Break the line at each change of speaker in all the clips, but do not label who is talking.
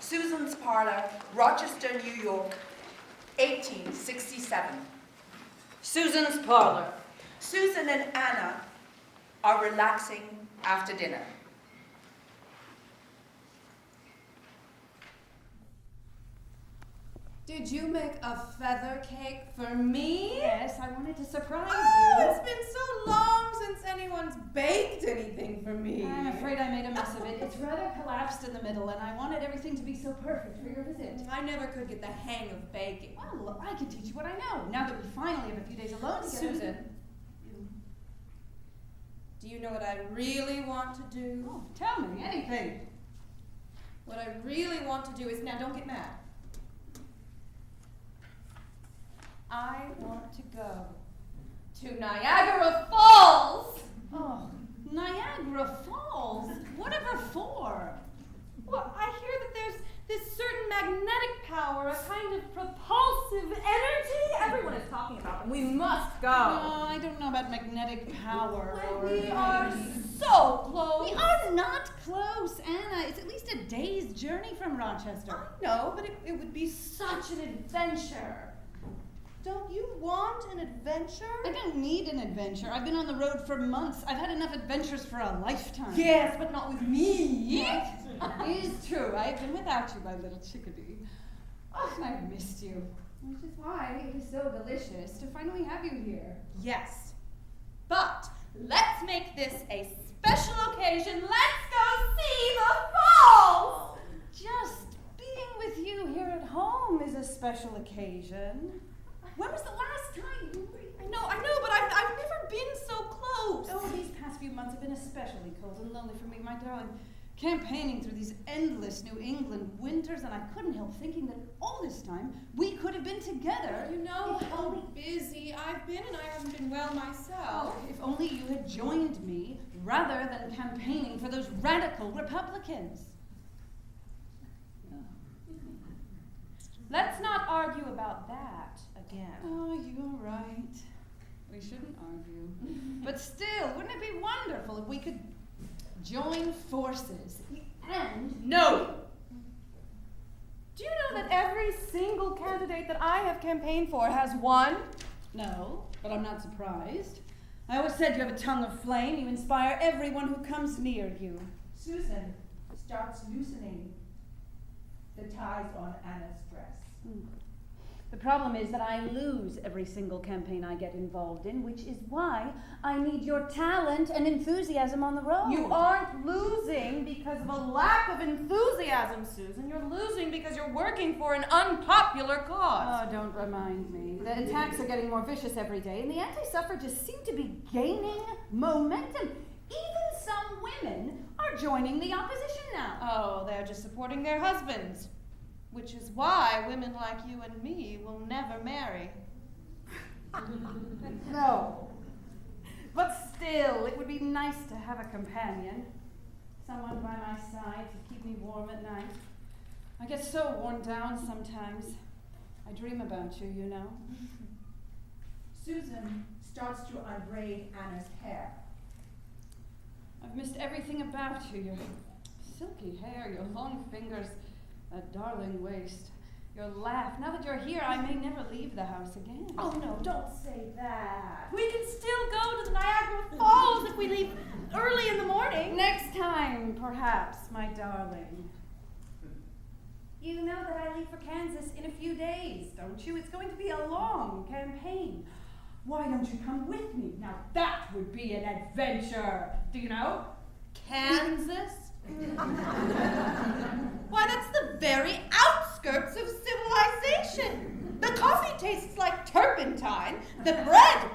Susan's Parlor, Rochester, New York, 1867.
Susan's Parlor.
Susan and Anna are relaxing after dinner.
Did you make a feather cake for me?
Yes, I wanted to surprise
Oh,
you.
it's been so long since anyone's baked anything for me.
I'm afraid I made a mess of it. It's rather collapsed in the middle, and I wanted everything to be so perfect for your visit.
I never could get the hang of baking.
Well, I can teach you what I know, now that we finally have a few days alone together.
Susan, do you know what I really want to do?
Oh, tell me, anything.
What I really want to do is, now don't get mad. I want to go to Niagara Falls.
Oh, Niagara Falls? Whatever for?
Well, I hear that there's this certain magnetic power, a kind of propulsive energy. Everyone is talking about them. We must go.
No, I don't know about magnetic power.
When we are so close.
We are not close, Anna. It's at least a day's journey from Rochester.
I know, but it would be such an adventure. Don't you want an adventure?
I don't need an adventure. I've been on the road for months. I've had enough adventures for a lifetime.
Yes, but not with me.
It is true. I've been without you, my little chickadee. Oh, and I've missed you. Which is why it is so delicious to finally have you here.
Yes. But let's make this a special occasion. Let's go see the falls.
Just being with you here at home is a special occasion. When was the last time you were?
I know, but I've never been so close.
Oh, these past few months have been especially cold and lonely for me, my darling. Campaigning through these endless New England winters, and I couldn't help thinking that all this time we could have been together.
You know how busy I've been, and I haven't been well myself.
Oh, if only you had joined me rather than campaigning for those radical Republicans.
Let's not argue about that again.
Oh, you're right. We shouldn't argue. But still, wouldn't it be wonderful if we could join forces and...
No! Do you know that every single candidate that I have campaigned for has won?
No, but I'm not surprised. I always said you have a tongue of flame. You inspire everyone who comes near you.
Susan starts loosening the ties on Anna's dress.
The problem is that I lose every single campaign I get involved in, which is why I need your talent and enthusiasm on the road.
You aren't losing because of a lack of enthusiasm, Susan. You're losing because you're working for an unpopular cause.
Oh, don't remind me. The attacks are getting more vicious every day, and the anti-suffragists seem to be gaining momentum. Even some women are joining the opposition now.
Oh, they're just supporting their husbands. Which is why women like you and me will never marry.
No. But still, it would be nice to have a companion. Someone by my side to keep me warm at night. I get so worn down sometimes. I dream about you, you know.
Susan starts to unbraid Anna's hair.
I've missed everything about you. Your silky hair, your long fingers, that darling waist, your laugh. Now that you're here, I may never leave the house again.
Oh, no, don't say that. We can still go to the Niagara Falls if we leave early in the morning.
Next time, perhaps, my darling. You know that I leave for Kansas in a few days, don't you? It's going to be a long campaign. Why don't you come with me? Now that would be an adventure. Do you know?
Kansas? Why, that's the very outskirts of civilization. The coffee tastes like turpentine. The bread,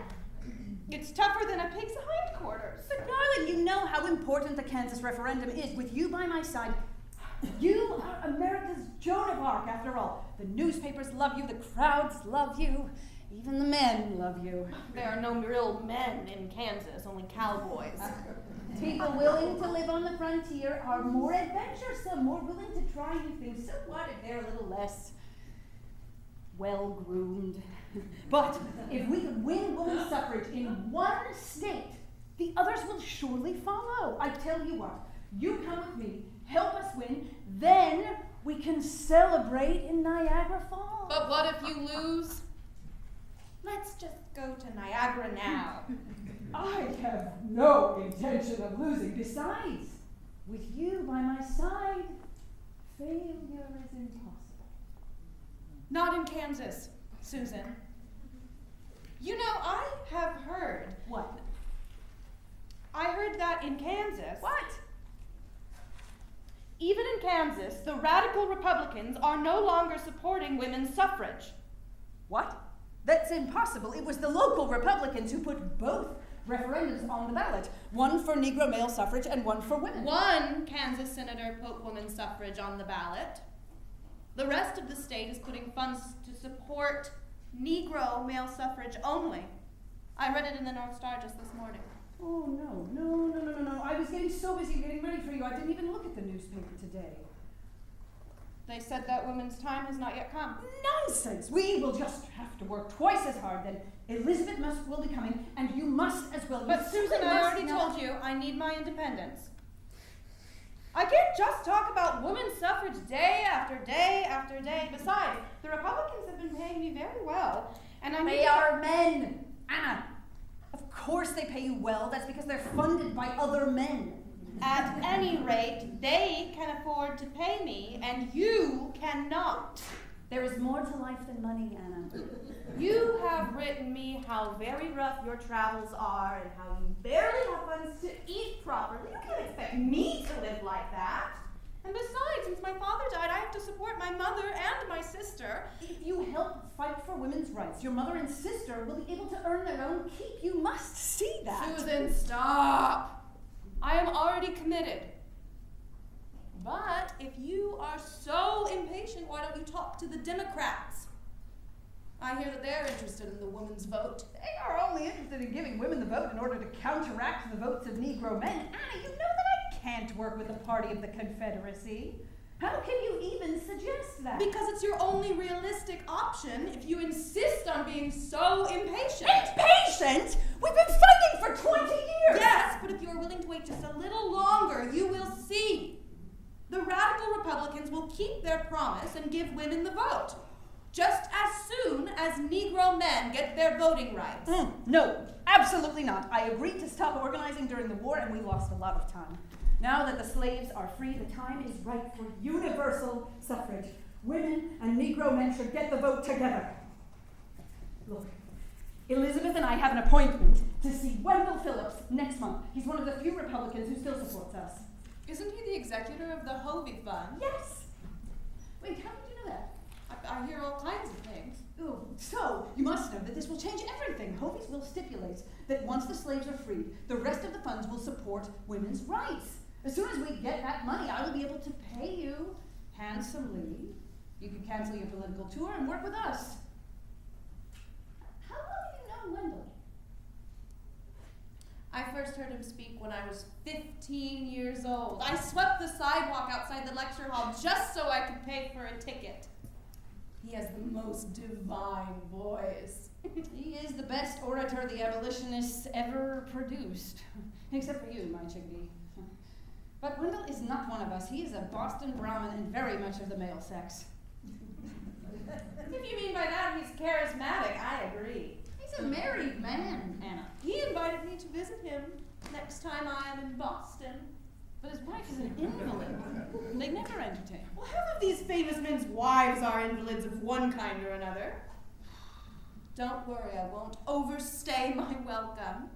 it's tougher than a pig's hindquarters.
But darling, you know how important the Kansas referendum is. With you by my side, you are America's Joan of Arc, after all. The newspapers love you, the crowds love you, even the men love you.
There are no real men in Kansas, only cowboys.
People willing to live on the frontier are more adventuresome, more willing to try new things. So what if they're a little less well-groomed? But if we could win women's suffrage in one state, the others will surely follow. I tell you what, you come with me, help us win, then we can celebrate in Niagara Falls.
But what if you lose? Let's just go to Niagara now.
I have no intention of losing. Besides, with you by my side, failure is impossible.
Not in Kansas, Susan. You know, I have heard.
What?
I heard that in Kansas.
What?
Even in Kansas, the radical Republicans are no longer supporting women's suffrage.
What? That's impossible. It was the local Republicans who put both referendums on the ballot. One for Negro male suffrage and one for women.
One Kansas senator put women's suffrage on the ballot. The rest of the state is putting funds to support Negro male suffrage only. I read it in the North Star just this morning.
Oh, no. I was getting so busy getting ready for you, I didn't even look at the newspaper today.
They said that women's time has not yet come.
Nonsense! We will just have to work twice as hard then. Elizabeth will be coming, and you must as well.
But Susan, I already told you, I need my independence. I can't just talk about women's suffrage day after day after day. Besides, the Republicans have been paying me very well, and I
They are men, Anna. Of course they pay you well. That's because they're funded by other men.
At any rate, they can afford to pay me, and you cannot.
There is more to life than money, Anna.
You have written me how very rough your travels are and how you barely have funds to eat properly. You can't expect me to live like that. And besides, since my father died, I have to support my mother and my sister.
If you help fight for women's rights, your mother and sister will be able to earn their own keep. You must see that.
Susan, stop. I am already committed. But if you are so impatient, why don't you talk to the Democrats? I hear that they're interested in the women's vote.
They are only interested in giving women the vote in order to counteract the votes of Negro men. Anna, you know that I can't work with the party of the Confederacy. How can you even suggest that?
Because it's your only realistic option if you insist on being so impatient.
Impatient? We've been fighting for 20 years!
Yes, but if you are willing to wait just a little longer, you will see. The radical Republicans will keep their promise and give women the vote, just as soon as Negro men get their voting rights.
No, absolutely not. I agreed to stop organizing during the war, and we lost a lot of time. Now that the slaves are free, the time is right for universal suffrage. Women and Negro men should get the vote together. Look, Elizabeth and I have an appointment to see Wendell Phillips next month. He's one of the few Republicans who still supports us.
Isn't he the executor of the Hovey Fund?
Yes. Wait, how did you know that?
I hear all kinds of things.
Oh, so you must know that this will change everything. Hovey's will stipulates that once the slaves are freed, the rest of the funds will support women's rights. As soon as we get that money, I will be able to pay you handsomely. You can cancel your political tour and work with us. How long have you known Wendell?
I first heard him speak when I was 15 years old. I swept the sidewalk outside the lecture hall just so I could pay for a ticket. He has the most divine voice.
He is the best orator the abolitionists ever produced. Except for you, my chickadee. But Wendell is not one of us. He is a Boston Brahmin and very much of the male sex.
If you mean by that he's charismatic, I agree.
He's a married man, Anna.
He invited me to visit him next time I am in Boston.
But his wife is an invalid. They never entertain.
Well, half of these famous men's wives are invalids of one kind or another. Don't worry, I won't overstay my welcome.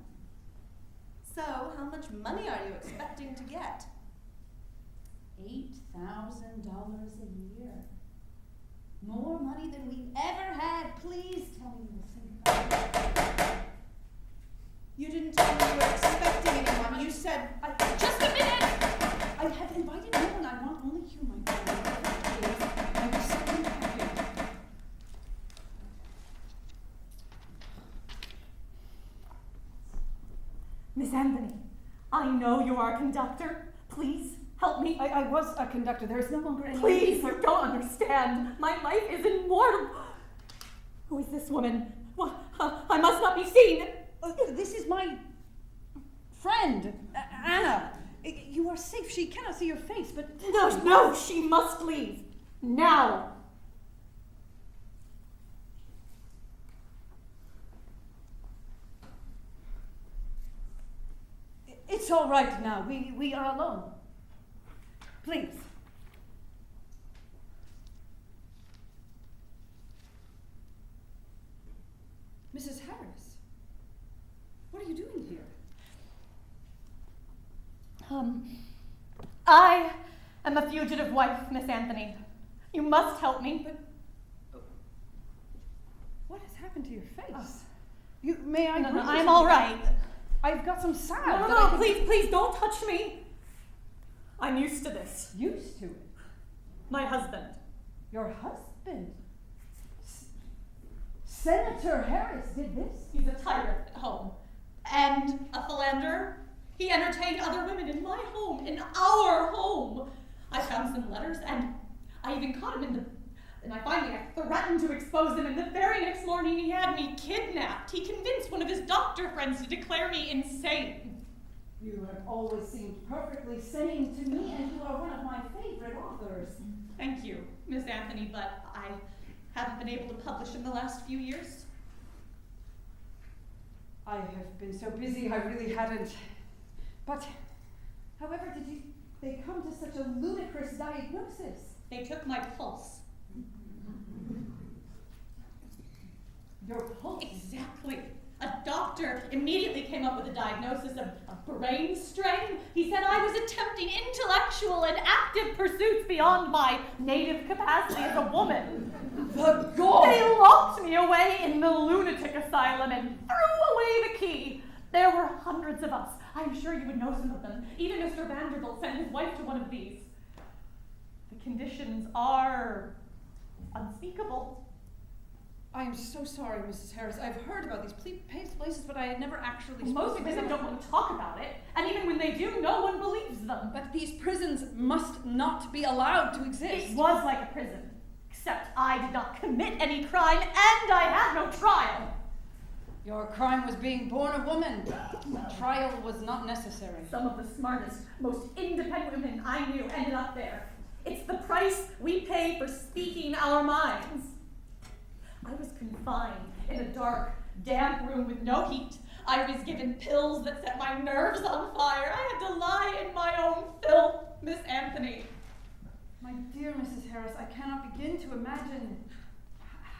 So, how much money are you expecting to get?
$8,000 a year. More money than we've ever had. Please tell me you will think about it.
You didn't tell me you were expecting anyone. You said, just a minute!
I have invited no one. I want only you, my friend. I will send you happy.
Miss Anthony, I know you are a conductor. Please help me.
I was a conductor. There is no longer any...
Please, you don't understand. My life is immortal. Who is this woman? Well, I must not be seen.
This is my friend, Anna. You are safe. She cannot see your face, but...
No, she must leave. Now!
It's all right now. We are alone. Please. Mrs. Harris, what are you doing here?
I am a fugitive wife, Miss Anthony. You must help me.
But what has happened to your face? May I?
No, I'm all right.
I've got some salve.
No,
that I can-
please, don't touch me. I'm used to this.
Used to it.
My husband.
Your husband? Senator Harris did this?
He's a tyrant at home. And a philanderer. He entertained other women in my home, in our home. I found some letters, and I even caught him and I threatened to expose him, and the very next morning he had me kidnapped. He convinced one of his doctor friends to declare me insane.
You have always seemed perfectly sane to me, and you are one of my favorite authors.
Thank you, Miss Anthony, but I haven't been able to publish in the last few years.
I have been so busy, I really hadn't. But, however, did they come to such a ludicrous diagnosis?
They took my pulse.
Your pulse?
Exactly. A doctor immediately came up with a diagnosis of brain strain. He said I was attempting intellectual and active pursuits beyond my native capacity as a woman.
The gall!
They locked me away in the lunatic asylum and threw away the key. There were hundreds of us. I'm sure you would know some of them. Even Mr. Vanderbilt sent his wife to one of these. The conditions are unspeakable.
I am so sorry, Mrs. Harris. I've heard about these places, but I had never actually
Most
spoken to
women
them.
don't want to talk about it, and even when they do, no one believes them.
But these prisons must not be allowed to exist.
It was like a prison, except I did not commit any crime, and I had no trial.
Your crime was being born a woman. Trial was not necessary.
Some of the smartest, most independent women I knew ended up there. It's the price we pay for speaking our minds. I was confined in a dark, damp room with no heat. I was given pills that set my nerves on fire. I had to lie in my own filth, Miss Anthony.
My dear Mrs. Harris, I cannot begin to imagine.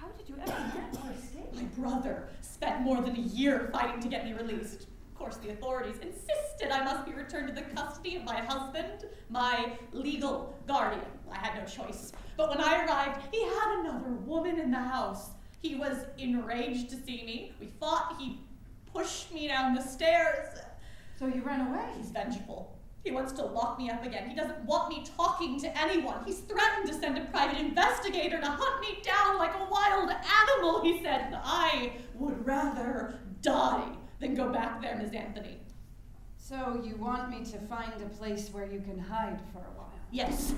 How did you ever get to escape?
My brother spent more than a year fighting to get me released. Of course, the authorities insisted I must be returned to the custody of my husband, my legal guardian. I had no choice. But when I arrived, he had another woman in the house. He was enraged to see me. We fought. He pushed me down the stairs.
So you ran away?
He's vengeful. He wants to lock me up again. He doesn't want me talking to anyone. He's threatened to send a private investigator to hunt me down like a wild animal, he said. I would rather die than go back there, Miss Anthony.
So you want me to find a place where you can hide for a while?
Yes.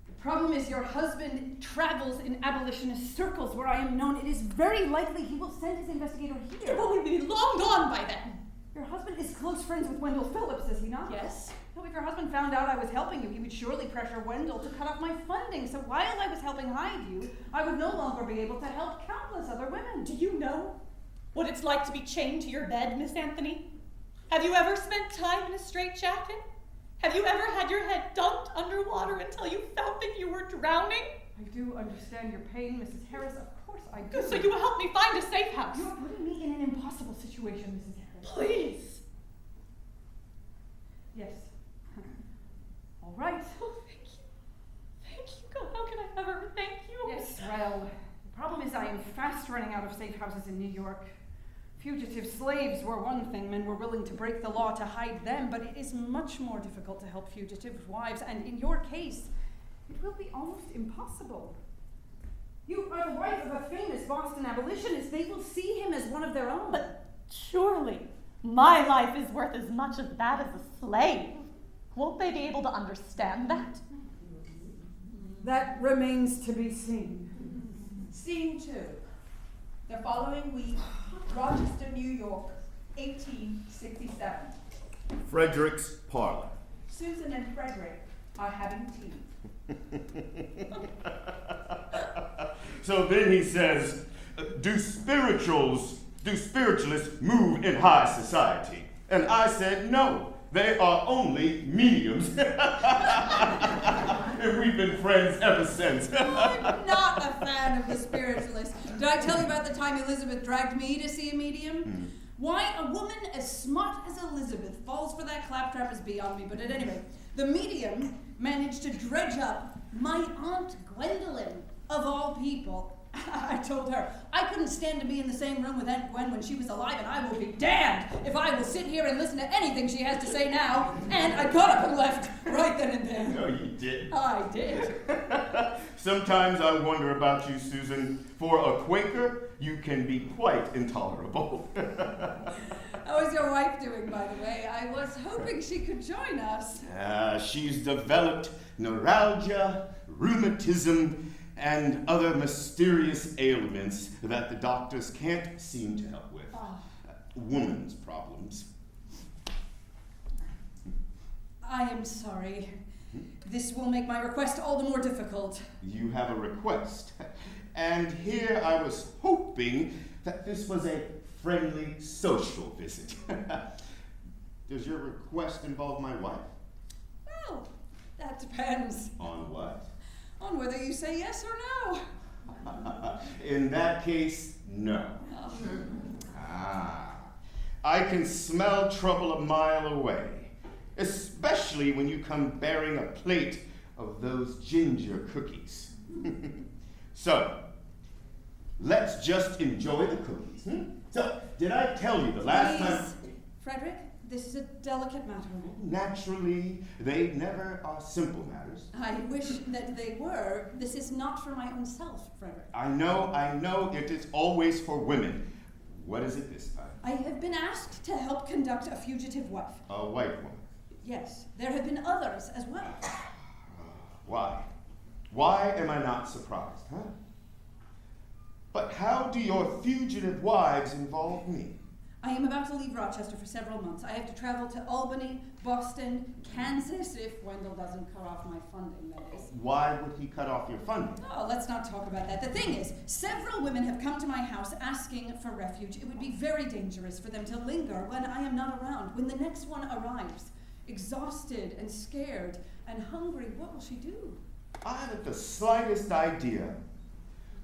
The problem is your husband travels in abolitionist circles where I am known. It is very likely he will send his investigator here.
But we'd be long gone by then.
Your husband is close friends with Wendell Phillips, is he not?
Yes.
So if your husband found out I was helping you, he would surely pressure Wendell to cut off my funding. So while I was helping hide you, I would no longer be able to help countless other women.
Do you know what it's like to be chained to your bed, Miss Anthony? Have you ever spent time in a straitjacket? Have you ever had your head dunked underwater until you felt that you were drowning?
I do understand your pain, Mrs. Harris. Of course I do.
So you will help me find a safe house.
You're putting me in an impossible situation, Mrs. Harris.
Please.
Yes. All right.
Oh, thank you. Thank you. God, how can I ever thank you?
Yes, well, the problem is I am fast running out of safe houses in New York. Fugitive slaves were one thing. Men were willing to break the law to hide them, but it is much more difficult to help fugitive wives, and in your case, it will be almost impossible. You are the wife of a famous Boston abolitionist. They will see him as one of their own.
But surely my life is worth as much as that as a slave. Won't they be able to understand that?
That remains to be seen.
Scene 2. The following week, Rochester, New York, 1867.
Frederick's parlor.
Susan and Frederick
are having tea.
So then he says, do spiritualists move in high society? And I said, no, they are only mediums. And we've been friends ever since.
I'm not a fan of the spiritualists. Did I tell you about the time Elizabeth dragged me to see a medium? Why a woman as smart as Elizabeth falls for that claptrap is beyond me, but at any rate, the medium managed to dredge up my Aunt Gwendolyn, of all people. I told her I couldn't stand to be in the same room with Aunt Gwen when she was alive, and I will be damned if I will sit here and listen to anything she has to say now. And I got up and left right then and there.
No, you did.
I did.
Sometimes I wonder about you, Susan. For a Quaker, you can be quite intolerable.
How is your wife doing, by the way? I was hoping she could join us.
She's developed neuralgia, rheumatism, and other mysterious ailments that the doctors can't seem to help with. Woman's problems.
I am sorry. This will make my request all the more difficult.
You have a request. And here I was hoping that this was a friendly social visit. Does your request involve my wife?
Well, that depends
On what?
on whether you say yes or no.
In that case, no. I can smell trouble a mile away, especially when you come bearing a plate of those ginger cookies. So, let's just enjoy the cookies. So, did I tell you the last time?
Please, Frederick, this is a delicate matter.
Naturally, they never are simple matters.
I wish that they were. This is not for my own self, Frederick.
I know, it is always for women. What is it this time?
I have been asked to help conduct a fugitive wife.
A white woman.
Yes, there have been others as well.
Why? Why am I not surprised, huh? But how do your fugitive wives involve me?
I am about to leave Rochester for several months. I have to travel to Albany, Boston, Kansas, if Wendell doesn't cut off my funding, that is.
Why would he cut off your funding?
Oh, let's not talk about that. The thing is, several women have come to my house asking for refuge. It would be very dangerous for them to linger when I am not around. When the next one arrives, exhausted and scared and hungry, what will she do?
I haven't the slightest idea.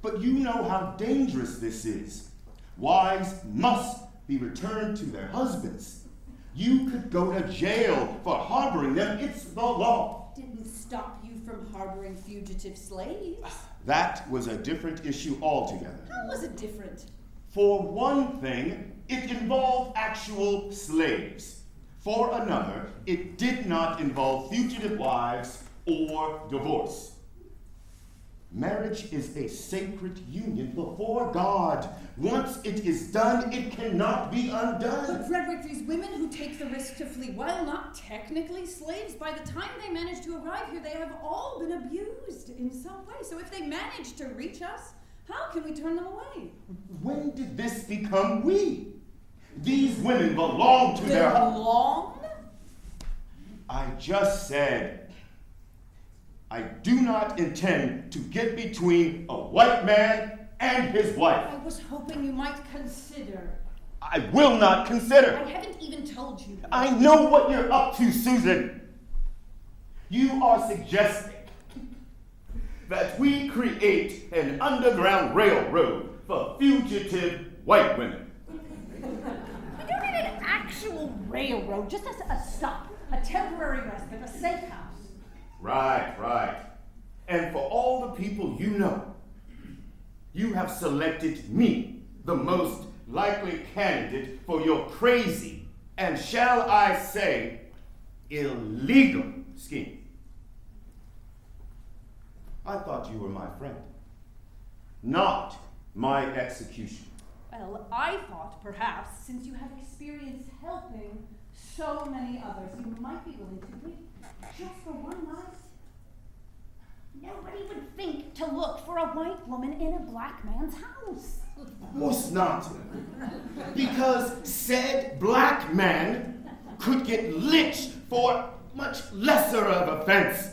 But you know how dangerous this is. Wives must be returned to their husbands. You could go to jail for harboring them. It's the law.
Didn't stop you from harboring fugitive slaves.
That was a different issue altogether.
How was it different?
For one thing, it involved actual slaves. For another, it did not involve fugitive wives or divorce. Marriage is a sacred union before God. Once it is done, it cannot be undone.
But Frederick, these women who take the risk to flee, while not technically slaves, by the time they manage to arrive here, they have all been abused in some way. So if they manage to reach us, how can we turn them away?
When did this become we? These women belong to their...
Belong?
I just said, I do not intend to get between a white man and his wife.
I was hoping you might consider.
I will not consider.
I haven't even told you.
I know what you're up to, Susan. You are suggesting that we create an underground railroad for fugitive white women.
We don't need an actual railroad, just a stop, a temporary respite, a safe house.
Right. And for all the people you know, you have selected me, the most likely candidate for your crazy and, shall I say, illegal scheme. I thought you were my friend, not my executioner.
Well, I thought perhaps, since you have experience helping so many others, you might be willing to wait just for one night. Nobody would think to look for a white woman in a black man's house.
Of course not. Because said black man could get lynched for much lesser of offense.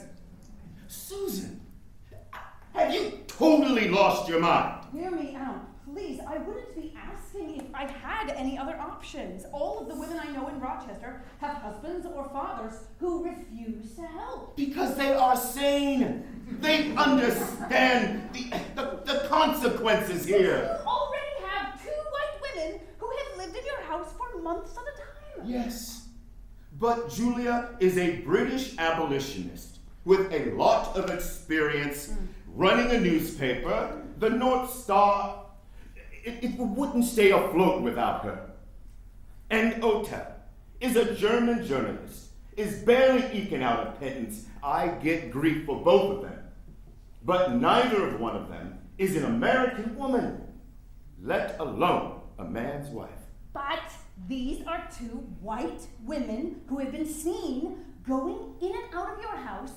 totally lost your mind.
Hear me out, please. I wouldn't be asking if I had any other options. All of the women I know in Rochester have husbands or fathers who refuse to help.
Because they are sane. They understand the consequences here.
You already have 2 white women who have lived in your house for months at a time.
Yes, but Julia is a British abolitionist with a lot of experience running a newspaper, the North Star. It wouldn't stay afloat without her. And Otel is a German journalist, is barely eking out a pittance. I get grief for both of them. But neither of one of them is an American woman, let alone a man's wife.
But these are 2 white women who have been seen going in and out of your house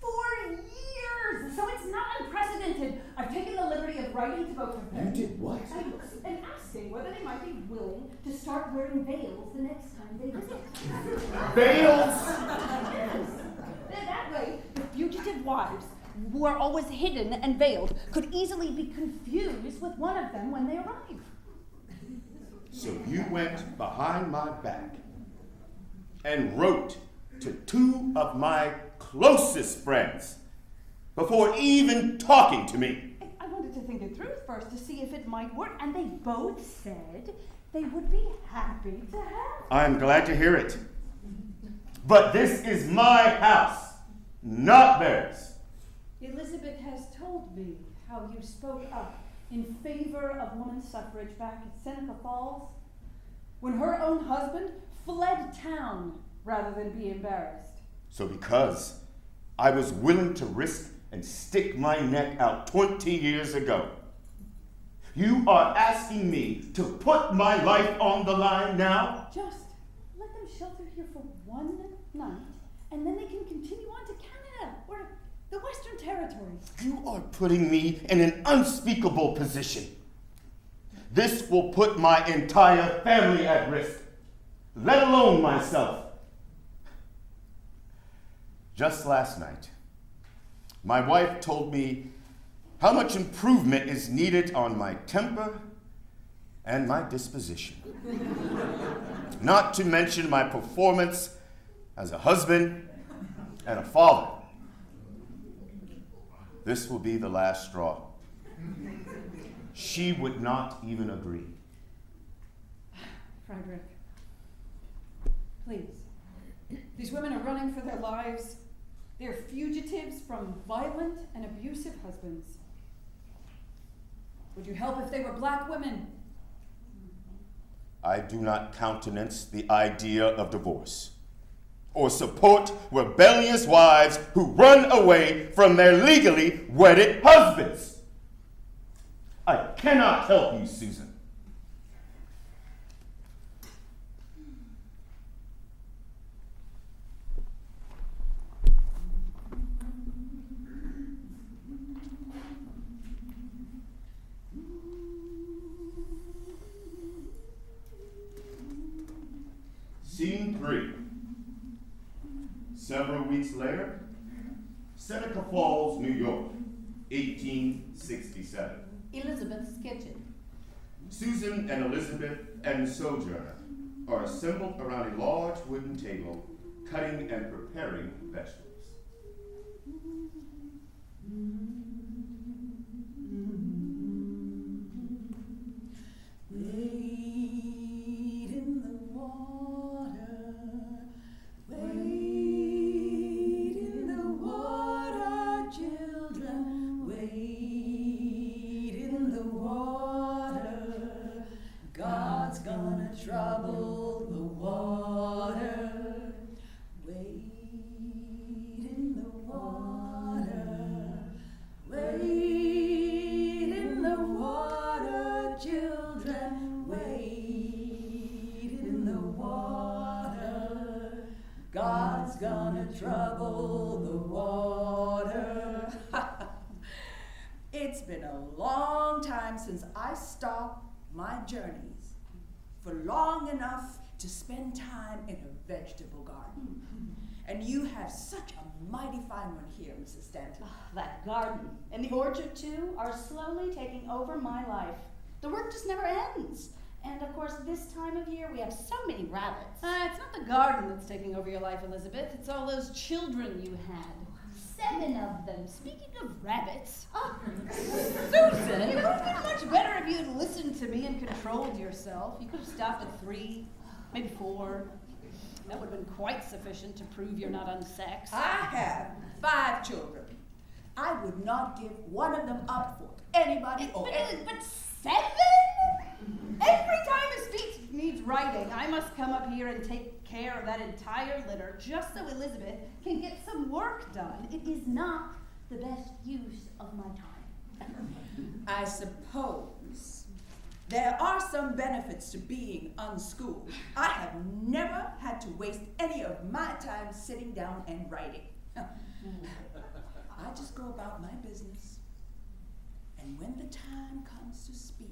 for years. So it's not unprecedented. I've taken the liberty of writing to both of them.
You did what?
And asking whether they might be willing to start wearing veils the next time they visit.
Veils?
Yes. That way, the fugitive wives, who are always hidden and veiled, could easily be confused with one of them when they arrive.
So you went behind my back and wrote to 2 of my closest friends before even talking to me.
I wanted to think it through first to see if it might work, and they both said they would be happy to help.
I'm glad to hear it. But this is my house, not theirs.
Elizabeth has told me how you spoke up in favor of women's suffrage back at Seneca Falls, when her own husband fled town rather than be embarrassed.
So because I was willing to risk and stick my neck out 20 years ago, you are asking me to put my life on the line now?
Just let them shelter here for 1 night, and then they can continue on to Canada or the Western Territories.
You are putting me in an unspeakable position. This will put my entire family at risk, let alone myself. Just last night, my wife told me how much improvement is needed on my temper and my disposition. Not to mention my performance as a husband and a father. This will be the last straw. She would not even agree.
Frederick, please. These women are running for their lives. They're fugitives from violent and abusive husbands. Would you help if they were black women?
I do not countenance the idea of divorce or support rebellious wives who run away from their legally wedded husbands. I cannot help you, Susan. Scene 3. Several weeks later, Seneca Falls, New York, 1867.
Elizabeth's kitchen.
Susan and Elizabeth and Sojourner are assembled around a large wooden table, cutting and preparing vegetables.
Wade in the water, wade in the water, children, wade in the water. God's gonna trouble the water. Wade in the water, wade in the water, children, wade in the water. God's gonna trouble the water. It's been a long time since I stopped my journeys for long enough to spend time in a vegetable garden.
And you have such a mighty fine one here, Mrs. Stanton.
That garden and the orchard, too, are slowly taking over my life. The work just never ends. And, of course, this time of year, we have so many rabbits.
It's not the garden that's taking over your life, Elizabeth. It's all those children you had.
7 of them. Speaking of rabbits.
Susan, it would have been much better if you had listened to me and controlled yourself. You could have stopped at 3, maybe 4. That would have been quite sufficient to prove you're not unsexed.
I have 5 children. I would not give one of them up for anybody or anything.
But 7? Every time a speech needs writing, I must come up here and take care of that entire litter just so Elizabeth can get some work done.
It is not the best use of my time.
I suppose there are some benefits to being unschooled. I have never had to waste any of my time sitting down and writing. I just go about my business, and when the time comes to speak,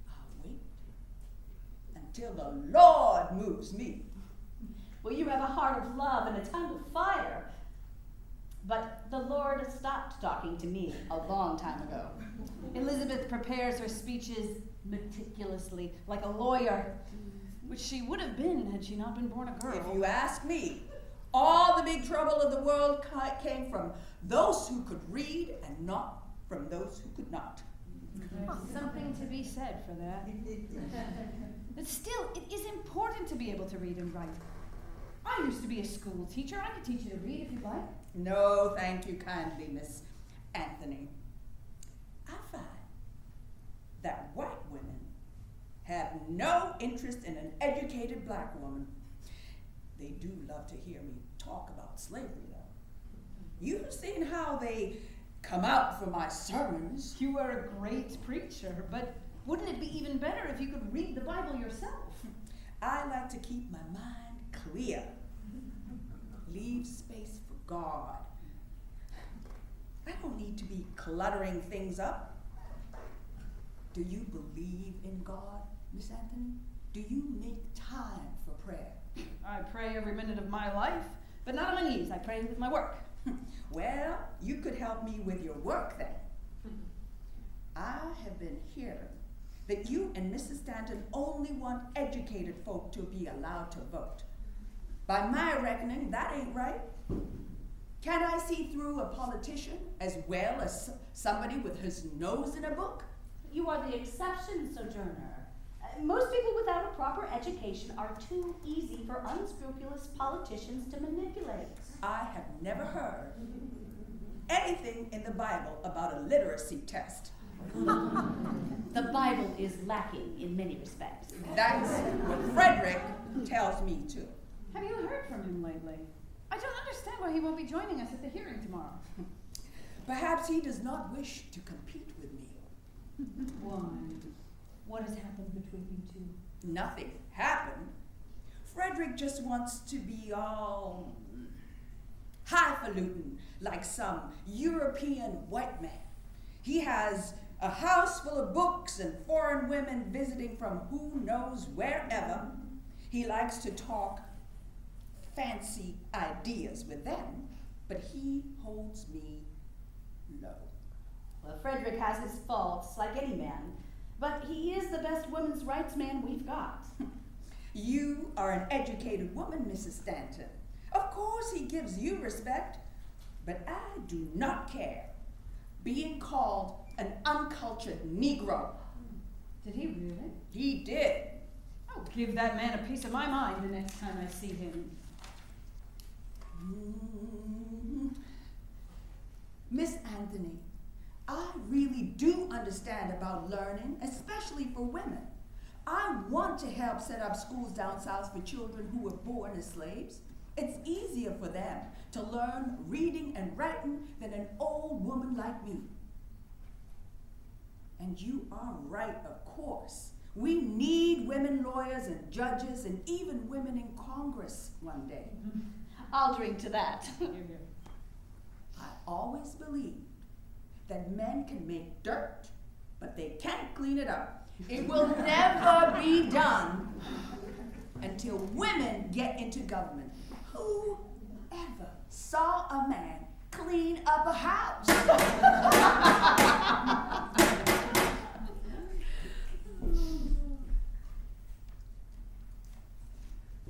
I'll wait until the Lord moves me.
Well, you have a heart of love and a tongue of fire. But the Lord stopped talking to me a long time ago.
Elizabeth prepares her speeches meticulously, like a lawyer, which she would have been had she not been born a girl.
If you ask me, all the big trouble of the world came from those who could read and not from those who could not.
There's something to be said for that. But still, it is important to be able to read and write. I used to be a school teacher. I could teach you to read if you'd like.
No, thank you kindly, Miss Anthony. I find that white women have no interest in an educated black woman. They do love to hear me talk about slavery, though. You've seen how they come out for my sermons.
You are a great preacher, but wouldn't it be even better if you could read the Bible yourself?
I like to keep my mind clear. Leave space for God. I don't need to be cluttering things up. Do you believe in God, Miss Anthony? Do you make time for prayer?
I pray every minute of my life, but not on my knees. I pray with my work.
Well, you could help me with your work then. I have been hearing that you and Mrs. Stanton only want educated folk to be allowed to vote. By my reckoning, that ain't right. Can I see through a politician as well as somebody with his nose in a book?
You are the exception, Sojourner. Most people without a proper education are too easy for unscrupulous politicians to manipulate.
I have never heard anything in the Bible about a literacy test.
The Bible is lacking in many respects.
That's what Frederick tells me too.
Have you heard from him lately? I don't understand why he won't be joining us at the hearing tomorrow.
Perhaps he does not wish to compete with me.
Why? What has happened between you two?
Nothing happened. Frederick just wants to be all highfalutin like some European white man. He has a house full of books and foreign women visiting from who knows wherever. He likes to talk fancy ideas with them, but he holds me low.
Well, Frederick has his faults, like any man, but he is the best women's rights man we've got.
You are an educated woman, Mrs. Stanton. Of course he gives you respect, but I do not care. Being called an uncultured Negro.
Did he really?
He did.
I'll give that man a piece of my mind the next time I see him.
Miss Anthony, I really do understand about learning, especially for women. I want to help set up schools down south for children who were born as slaves. It's easier for them to learn reading and writing than an old woman like me. And you are right, of course. We need women lawyers and judges and even women in Congress one day.
I'll drink to that.
I always believed that men can make dirt, but they can't clean it up. It will never be done until women get into government. saw a man clean up a house.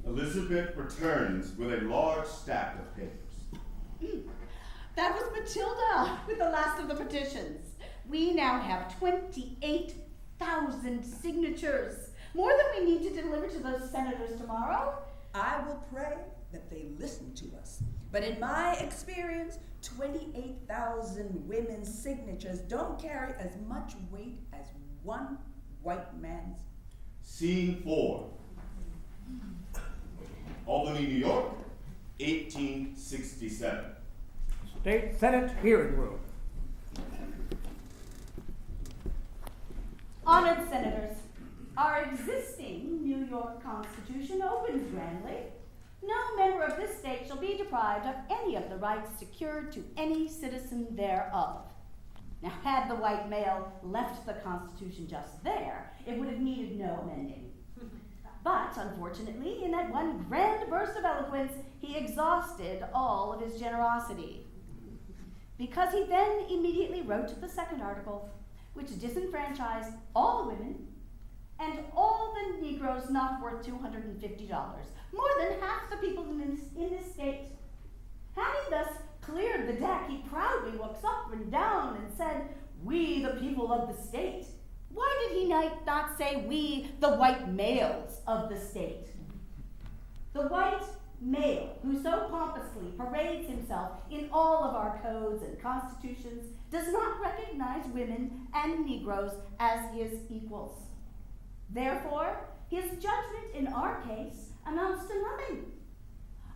Elizabeth returns with a large stack of papers.
That was Matilda with the last of the petitions. We now have 28,000 signatures. More than we need to deliver to those senators tomorrow.
I will pray that they listen to us. But in my experience, 28,000 women's signatures don't carry as much weight as one white man's.
Scene 4. Albany, New York, 1867.
State Senate hearing room.
Honored senators, our existing New York Constitution opens grandly. No member of this state shall be deprived of any of the rights secured to any citizen thereof. Now, had the white male left the Constitution just there, it would have needed no amending. But, unfortunately, in that one grand burst of eloquence, he exhausted all of his generosity. Because he then immediately wrote the second article, which disenfranchised all the women and all the Negroes not worth $250, more than half the people in this state. Having thus cleared the deck, he proudly walks up and down and said, "We, the people of the state." Why did he not say, "We, the white males of the state"? The white male who so pompously parades himself in all of our codes and constitutions does not recognize women and Negroes as his equals. Therefore, his judgment in our case amounts to nothing.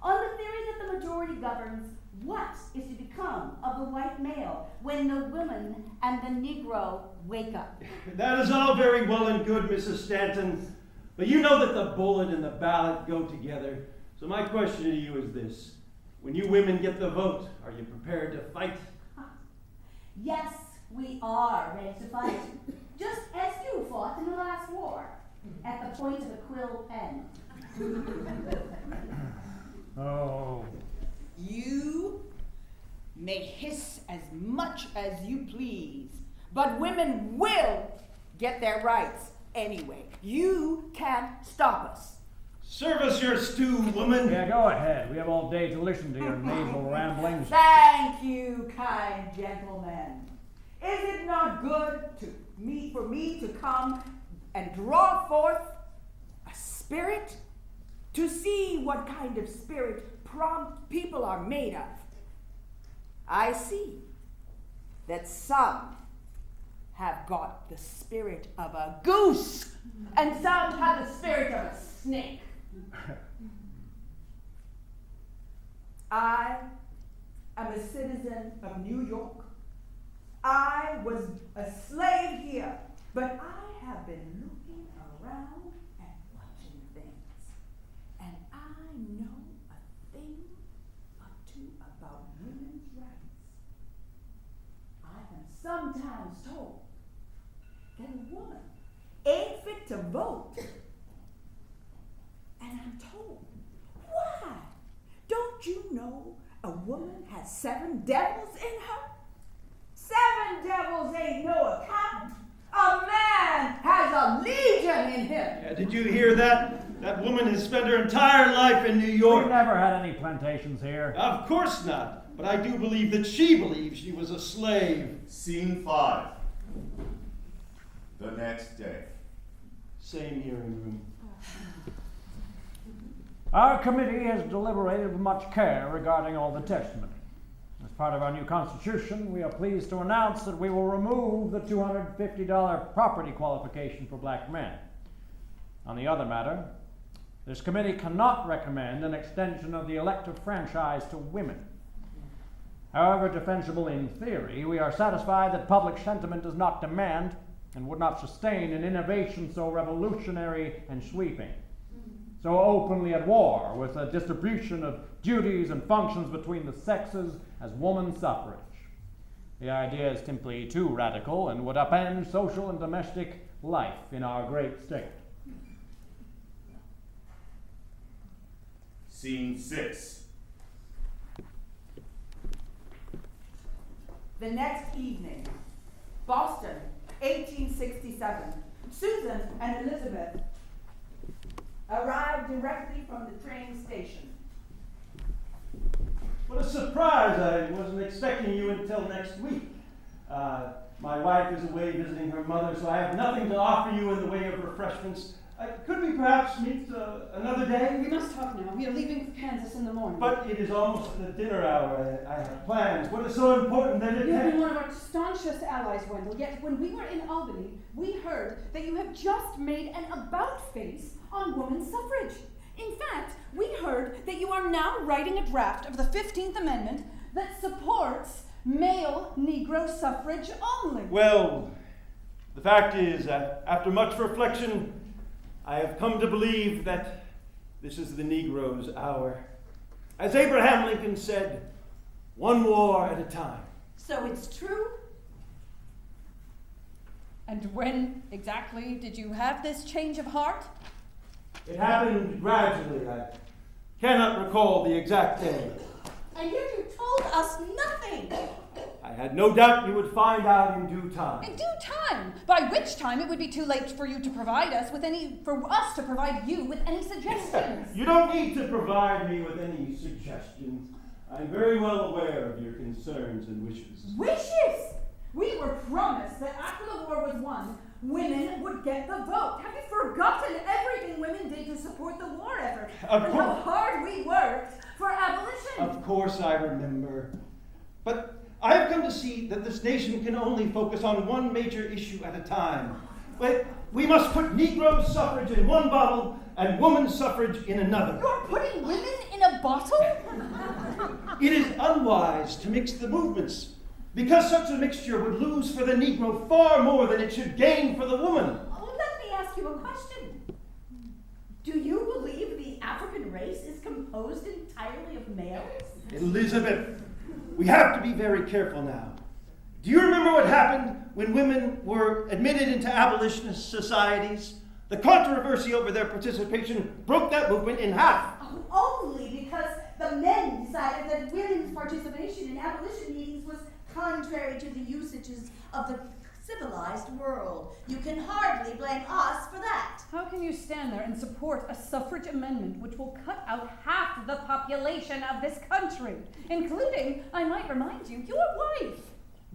On the theory that the majority governs, what is to become of the white male when the woman and the Negro wake up?
That is all very well and good, Mrs. Stanton, but you know that the bullet and the ballot go together. So my question to you is this. When you women get the vote, are you prepared to fight?
Yes, we are ready to fight, just as you fought in the last war, at the point of a quill pen.
Oh.
You may hiss as much as you please, but women will get their rights anyway. You can't stop us.
Serve us your stew, woman.
Yeah, go ahead. We have all day to listen to your nasal ramblings.
Thank you, kind gentlemen. Is it not good for me to come and draw forth a spirit? To see what kind of spirit prompt people are made of. I see that some have got the spirit of a goose, and some have the spirit of a snake. I am a citizen of New York. I was a slave here, but I have been looking around and watching things, and I know a thing or two about women's rights. I am sometimes told that a woman ain't fit to vote. And I'm told, why? Don't you know a woman has 7 devils in her? 7 devils ain't no account. A man has a legion in him.
Yeah, did you hear that? That woman has spent her entire life in New York.
We've never had any plantations here.
Of course not, but I do believe that she believes she was a slave.
Scene 5. The next day.
Same hearing room.
Our committee has deliberated with much care regarding all the testimony. As part of our new constitution, we are pleased to announce that we will remove the $250 property qualification for black men. On the other matter, this committee cannot recommend an extension of the elective franchise to women. However defensible in theory, we are satisfied that public sentiment does not demand and would not sustain an innovation so revolutionary and sweeping, so openly at war with a distribution of duties and functions between the sexes as woman suffrage. The idea is simply too radical and would upend social and domestic life in our great state.
Scene 6.
The next evening, Boston, 1867. Susan and Elizabeth arrived directly from the train station.
What a surprise. I wasn't expecting you until next week. My wife is away visiting her mother, so I have nothing to offer you in the way of refreshments. Could we perhaps meet another day?
We must talk now. We are leaving for Kansas in the morning.
But it is almost the dinner hour. I have plans. What is so important that it
You have been one of our staunchest allies, Wendell, yet when we were in Albany, we heard that you have just made an about-face on women's suffrage. In fact, we heard that you are now writing a draft of the 15th Amendment that supports male Negro suffrage only.
Well, the fact is that after much reflection, I have come to believe that this is the Negro's hour. As Abraham Lincoln said, one war at a time.
So it's true?
And when exactly did you have this change of heart?
It happened gradually. I cannot recall the exact day.
And yet you told us nothing.
I had no doubt you would find out in due time.
In due time, by which time it would be too late for you to provide us with for us to provide you with any suggestions.
You don't need to provide me with any suggestions. I'm very well aware of your concerns and wishes.
Wishes? We were promised that after the war was won, women would get the vote. Have you forgotten everything women did to support the war effort?
Of
and
course.
how hard we worked for abolition?
Of course I remember. But I have come to see that this nation can only focus on one major issue at a time. But we must put Negro suffrage in one bottle and woman's suffrage in another.
You're putting women in a bottle?
It is unwise to mix the movements, because such a mixture would lose for the Negro far more than it should gain for the woman.
Oh, let me ask you a question. Do you believe the African race is composed entirely of males?
Elizabeth, we have to be very careful now. Do you remember what happened when women were admitted into abolitionist societies? The controversy over their participation broke that movement in half.
Oh, only because the men decided that women's participation in abolition meetings was contrary to the usages of the civilized world. You can hardly blame us for that.
How can you stand there and support a suffrage amendment which will cut out half the population of this country, including, I might remind you, your wife?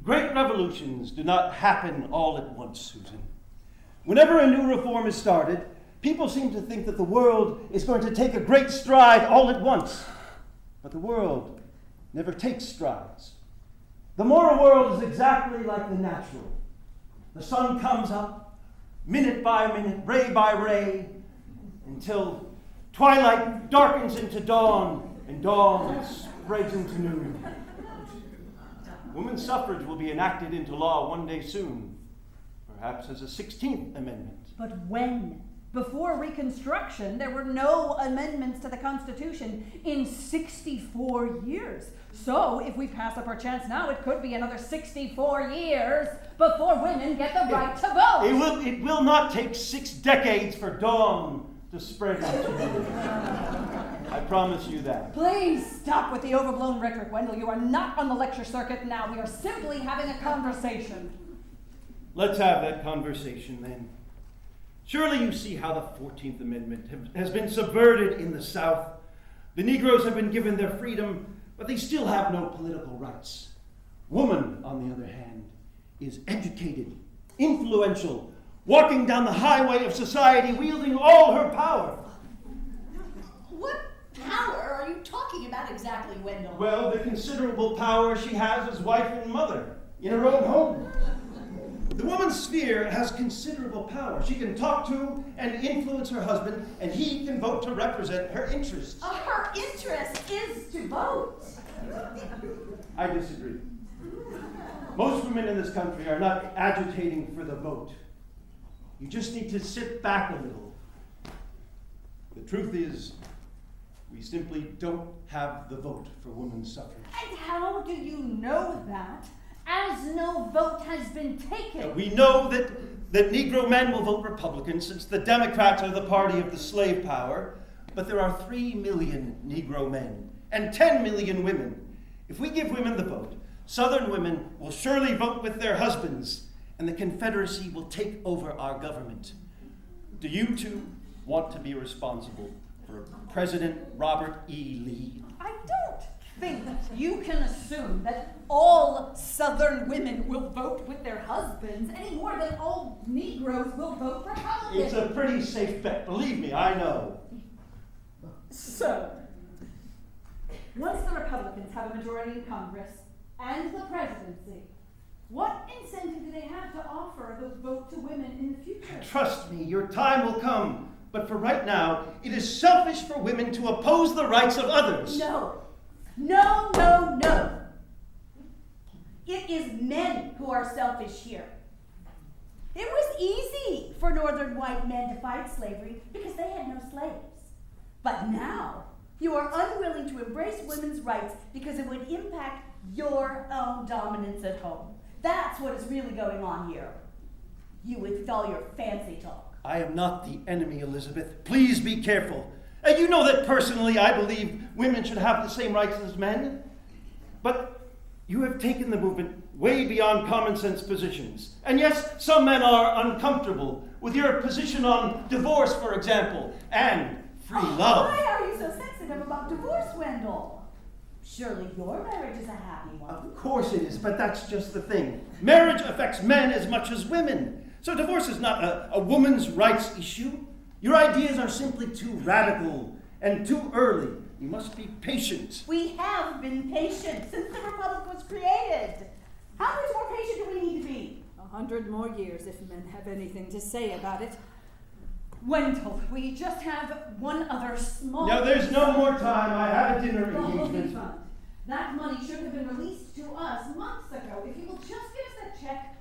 Great revolutions do not happen all at once, Susan. Whenever a new reform is started, people seem to think that the world is going to take a great stride all at once. But the world never takes strides. The moral world is exactly like the natural. The sun comes up, minute by minute, ray by ray, until twilight darkens into dawn, and dawn spreads into noon. Women's suffrage will be enacted into law one day soon, perhaps as a 16th Amendment.
But when? Before Reconstruction, there were no amendments to the Constitution in 64 years. So, if we pass up our chance now, it could be another 64 years before women get the right to vote.
It will not take 6 decades for dawn to spread into noon. I promise you that.
Please stop with the overblown rhetoric, Wendell. You are not on the lecture circuit now. We are simply having a conversation.
Let's have that conversation then. Surely you see how the 14th Amendment has been subverted in the South. The Negroes have been given their freedom, but they still have no political rights. Woman, on the other hand, is educated, influential, walking down the highway of society, wielding all her power.
What power are you talking about exactly, Wendell?
Well, the considerable power she has as wife and mother in her own home. The woman's sphere has considerable power. She can talk to and influence her husband, and he can vote to represent her interests.
Her interest is to vote.
I disagree. Most women in this country are not agitating for the vote. You just need to sit back a little. The truth is, we simply don't have the vote for women's suffrage.
And how do you know that, as no vote has been taken?
We know that Negro men will vote Republican since the Democrats are the party of the slave power, but there are 3 million Negro men and 10 million women. If we give women the vote, Southern women will surely vote with their husbands, and the Confederacy will take over our government. Do you two want to be responsible for President Robert E. Lee?
I don't think you can assume that all Southern women will vote with their husbands any more than all Negroes will vote for Republicans.
It's a pretty safe bet, believe me, I know.
So, once the Republicans have a majority in Congress and the presidency, what incentive do they have to offer the vote to women in the future?
Trust me, your time will come. But for right now, it is selfish for women to oppose the rights of others.
No. No, no, no. It is men who are selfish here. It was easy for northern white men to fight slavery because they had no slaves. But now, you are unwilling to embrace women's rights because it would impact your own dominance at home. That's what is really going on here. You with all your fancy talk.
I am not the enemy, Elizabeth. Please be careful. And you know that personally I believe women should have the same rights as men. But you have taken the movement way beyond common sense positions. And yes, some men are uncomfortable with your position on divorce, for example, and free love.
Why are you so sensitive about divorce, Wendell? Surely your marriage is a happy one.
Of course it is, but that's just the thing. Marriage affects men as much as women. So divorce is not a woman's rights issue. Your ideas are simply too radical and too early. You must be patient.
We have been patient since the Republic was created. How much more patient do we need to be?
100 more years if men have anything to say about it. Wendell, we just have one other small...
No, there's no more time. I have a dinner
The Holy
engagement.
Fund. That money should have been released to us months ago. If you will just give us that check,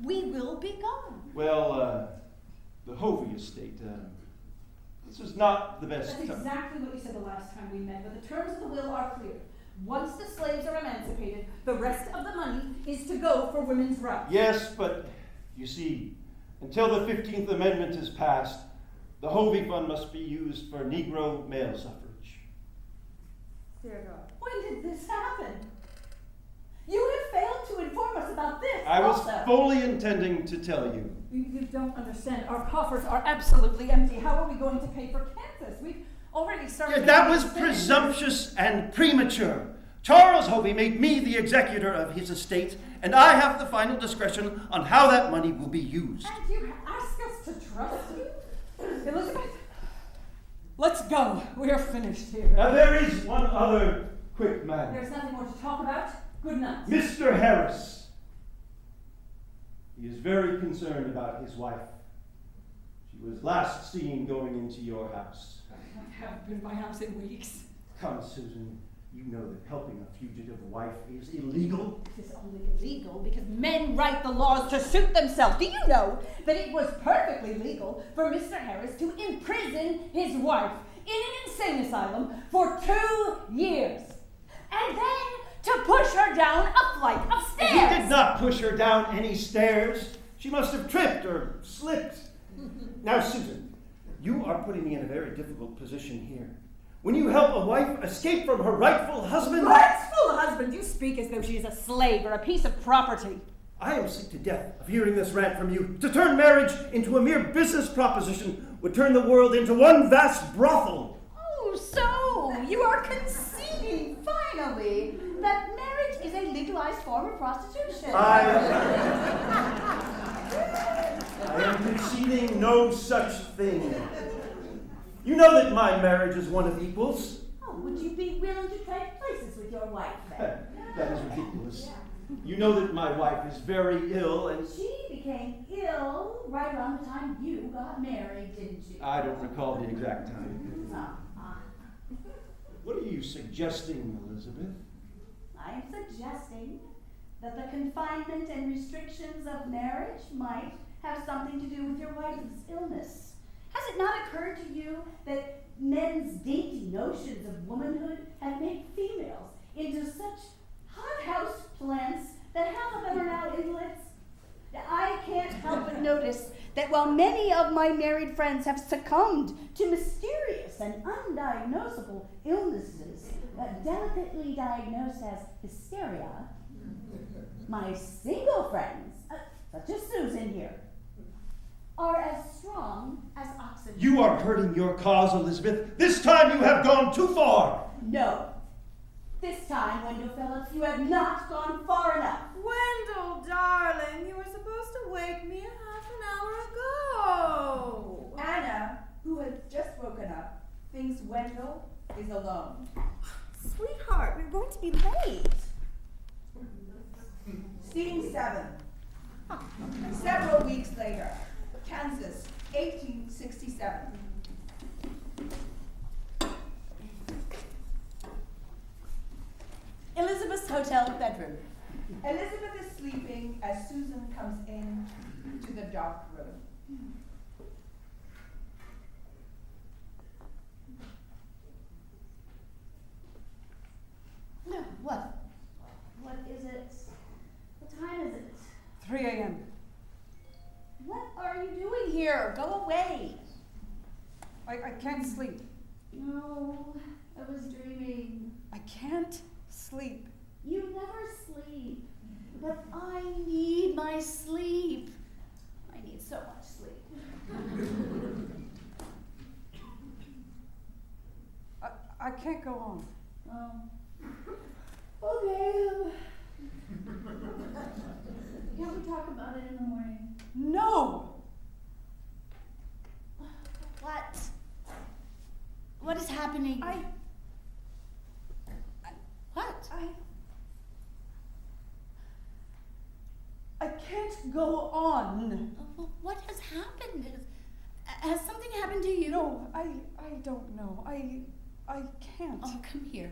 we will be gone.
Well, the Hovey estate, this is not the best
That's
time.
exactly what you said the last time we met, but the terms of the will are clear. Once the slaves are emancipated, the rest of the money is to go for women's rights.
Yes, but you see, until the 15th Amendment is passed, the Hovey Fund must be used for Negro male suffrage.
Dear God.
When did this happen? You have failed to inform us about this
I was
also.
fully intending to tell you.
You don't understand. Our coffers are absolutely empty. How are we going to pay for Kansas? We've already started...
That was presumptuous and premature. Charles Hovey made me the executor of his estate, and I have the final discretion on how that money will be used.
And you ask us to trust you? Elizabeth, let's go. We are finished here.
Now there is one other quick matter.
There's nothing more to talk about. Good night.
Mr. Harris. He is very concerned about his wife. She was last seen going into your house.
I haven't been to my house in weeks.
Come, Susan. You know that helping a fugitive wife is illegal.
It is only illegal because men write the laws to suit themselves. Do you know that it was perfectly legal for Mr. Harris to imprison his wife in an insane asylum for 2 years and then to push her down a flight of stairs?
He did not push her down any stairs. She must have tripped or slipped. Now, Susan, you are putting me in a very difficult position here. When you help a wife escape from her rightful husband...
Rightful husband? You speak as though she is a slave or a piece of property.
I am sick to death of hearing this rant from you. To turn marriage into a mere business proposition would turn the world into one vast brothel.
Oh, so you are conceding finally that marriage is a legalized form of prostitution.
I am conceding no such thing. You know that my marriage is one of equals.
Oh, would you be willing to trade places with your wife then?
That is ridiculous. You know that my wife is very ill and...
She became ill right around the time you got married, didn't you?
I don't recall the exact time.
Ah.
What are you suggesting, Elizabeth?
I'm suggesting that the confinement and restrictions of marriage might have something to do with your wife's illness. Has it not occurred to you that men's dainty notions of womanhood have made females into such hothouse plants that half of them are now invalids? I can't help but notice that while many of my married friends have succumbed to mysterious and undiagnosable illnesses, delicately diagnosed as hysteria, My single friends, such as Susan here, are as strong as oxen.
You are hurting your cause, Elizabeth. This time you have gone too far.
No. This time, Wendell Phillips, you have not gone far enough.
Wendell, darling, you were supposed to wake me half an hour ago.
Anna, who has just woken up, thinks Wendell is alone.
Sweetheart, we're going to be late.
Scene 7. Several weeks later, Kansas, 1867.
Elizabeth's hotel bedroom.
Elizabeth is sleeping as Susan comes in to the dark room.
No, what? What is it? What time is it?
3 a.m.
What are you doing here? Go away.
I can't sleep.
No, I was dreaming.
I can't sleep.
You never sleep. But I need my sleep. I need so much sleep.
I can't go on.
Okay. Can't we talk about it in the morning?
No!
What? What is happening? What?
I can't go on.
What has happened? Has something happened to you?
No, I don't know. I can't.
Oh, come here.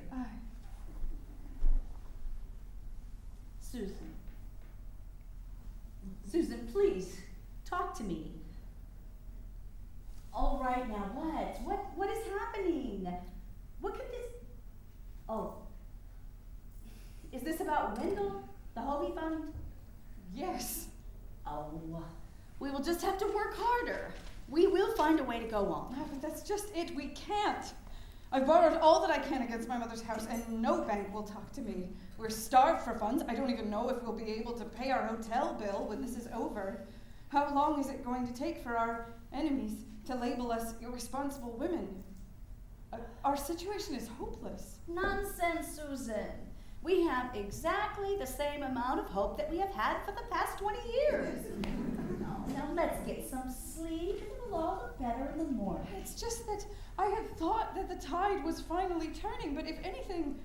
Susan. Susan, please, talk to me. All right, now what is happening? What could this... Oh. Is this about Wendell, the Hobie Fund?
Yes.
Oh, we will just have to work harder. We will find a way to go on.
No, but that's just it. We can't. I've borrowed all that I can against my mother's house, and no bank will talk to me. We're starved for funds. I don't even know if we'll be able to pay our hotel bill when this is over. How long is it going to take for our enemies to label us irresponsible women? Our situation is hopeless.
Nonsense, Susan. We have exactly the same amount of hope that we have had for the past 20 years. Now let's get some sleep and it will all look better in the morning.
It's just that I had thought that the tide was finally turning, but if anything,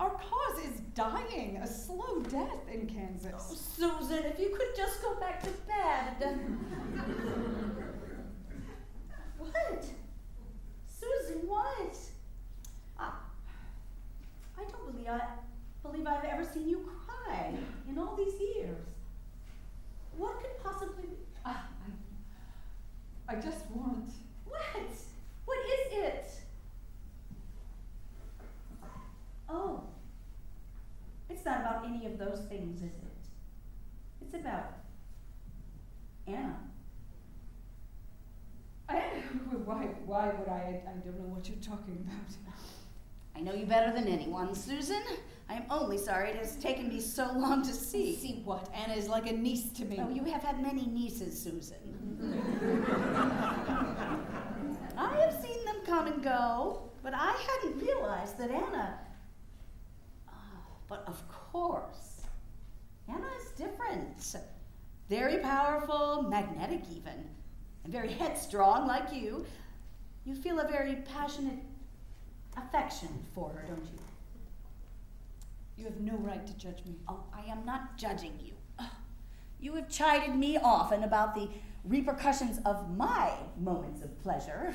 our cause is dying a slow death in Kansas.
Oh, Susan, if you could just go back to bed. What? Susan, what? I don't believe I've ever seen you cry in all these years. What could possibly be?
I just want...
What? What is it? Oh. It's not about any of those things, is it? It's about Anna.
Why would I don't know what you're talking about.
I know you better than anyone, Susan. I am only sorry it has taken me so long to see.
See what? Anna is like a niece to me.
Oh, you have had many nieces, Susan. I have seen them come and go, but I hadn't realized that Anna... but of course, Anna is different. Very powerful, magnetic even, and very headstrong like you. You feel a very passionate affection for her, don't you?
You have no right to judge me.
Oh, I am not judging you. You have chided me often about the repercussions of my moments of pleasure.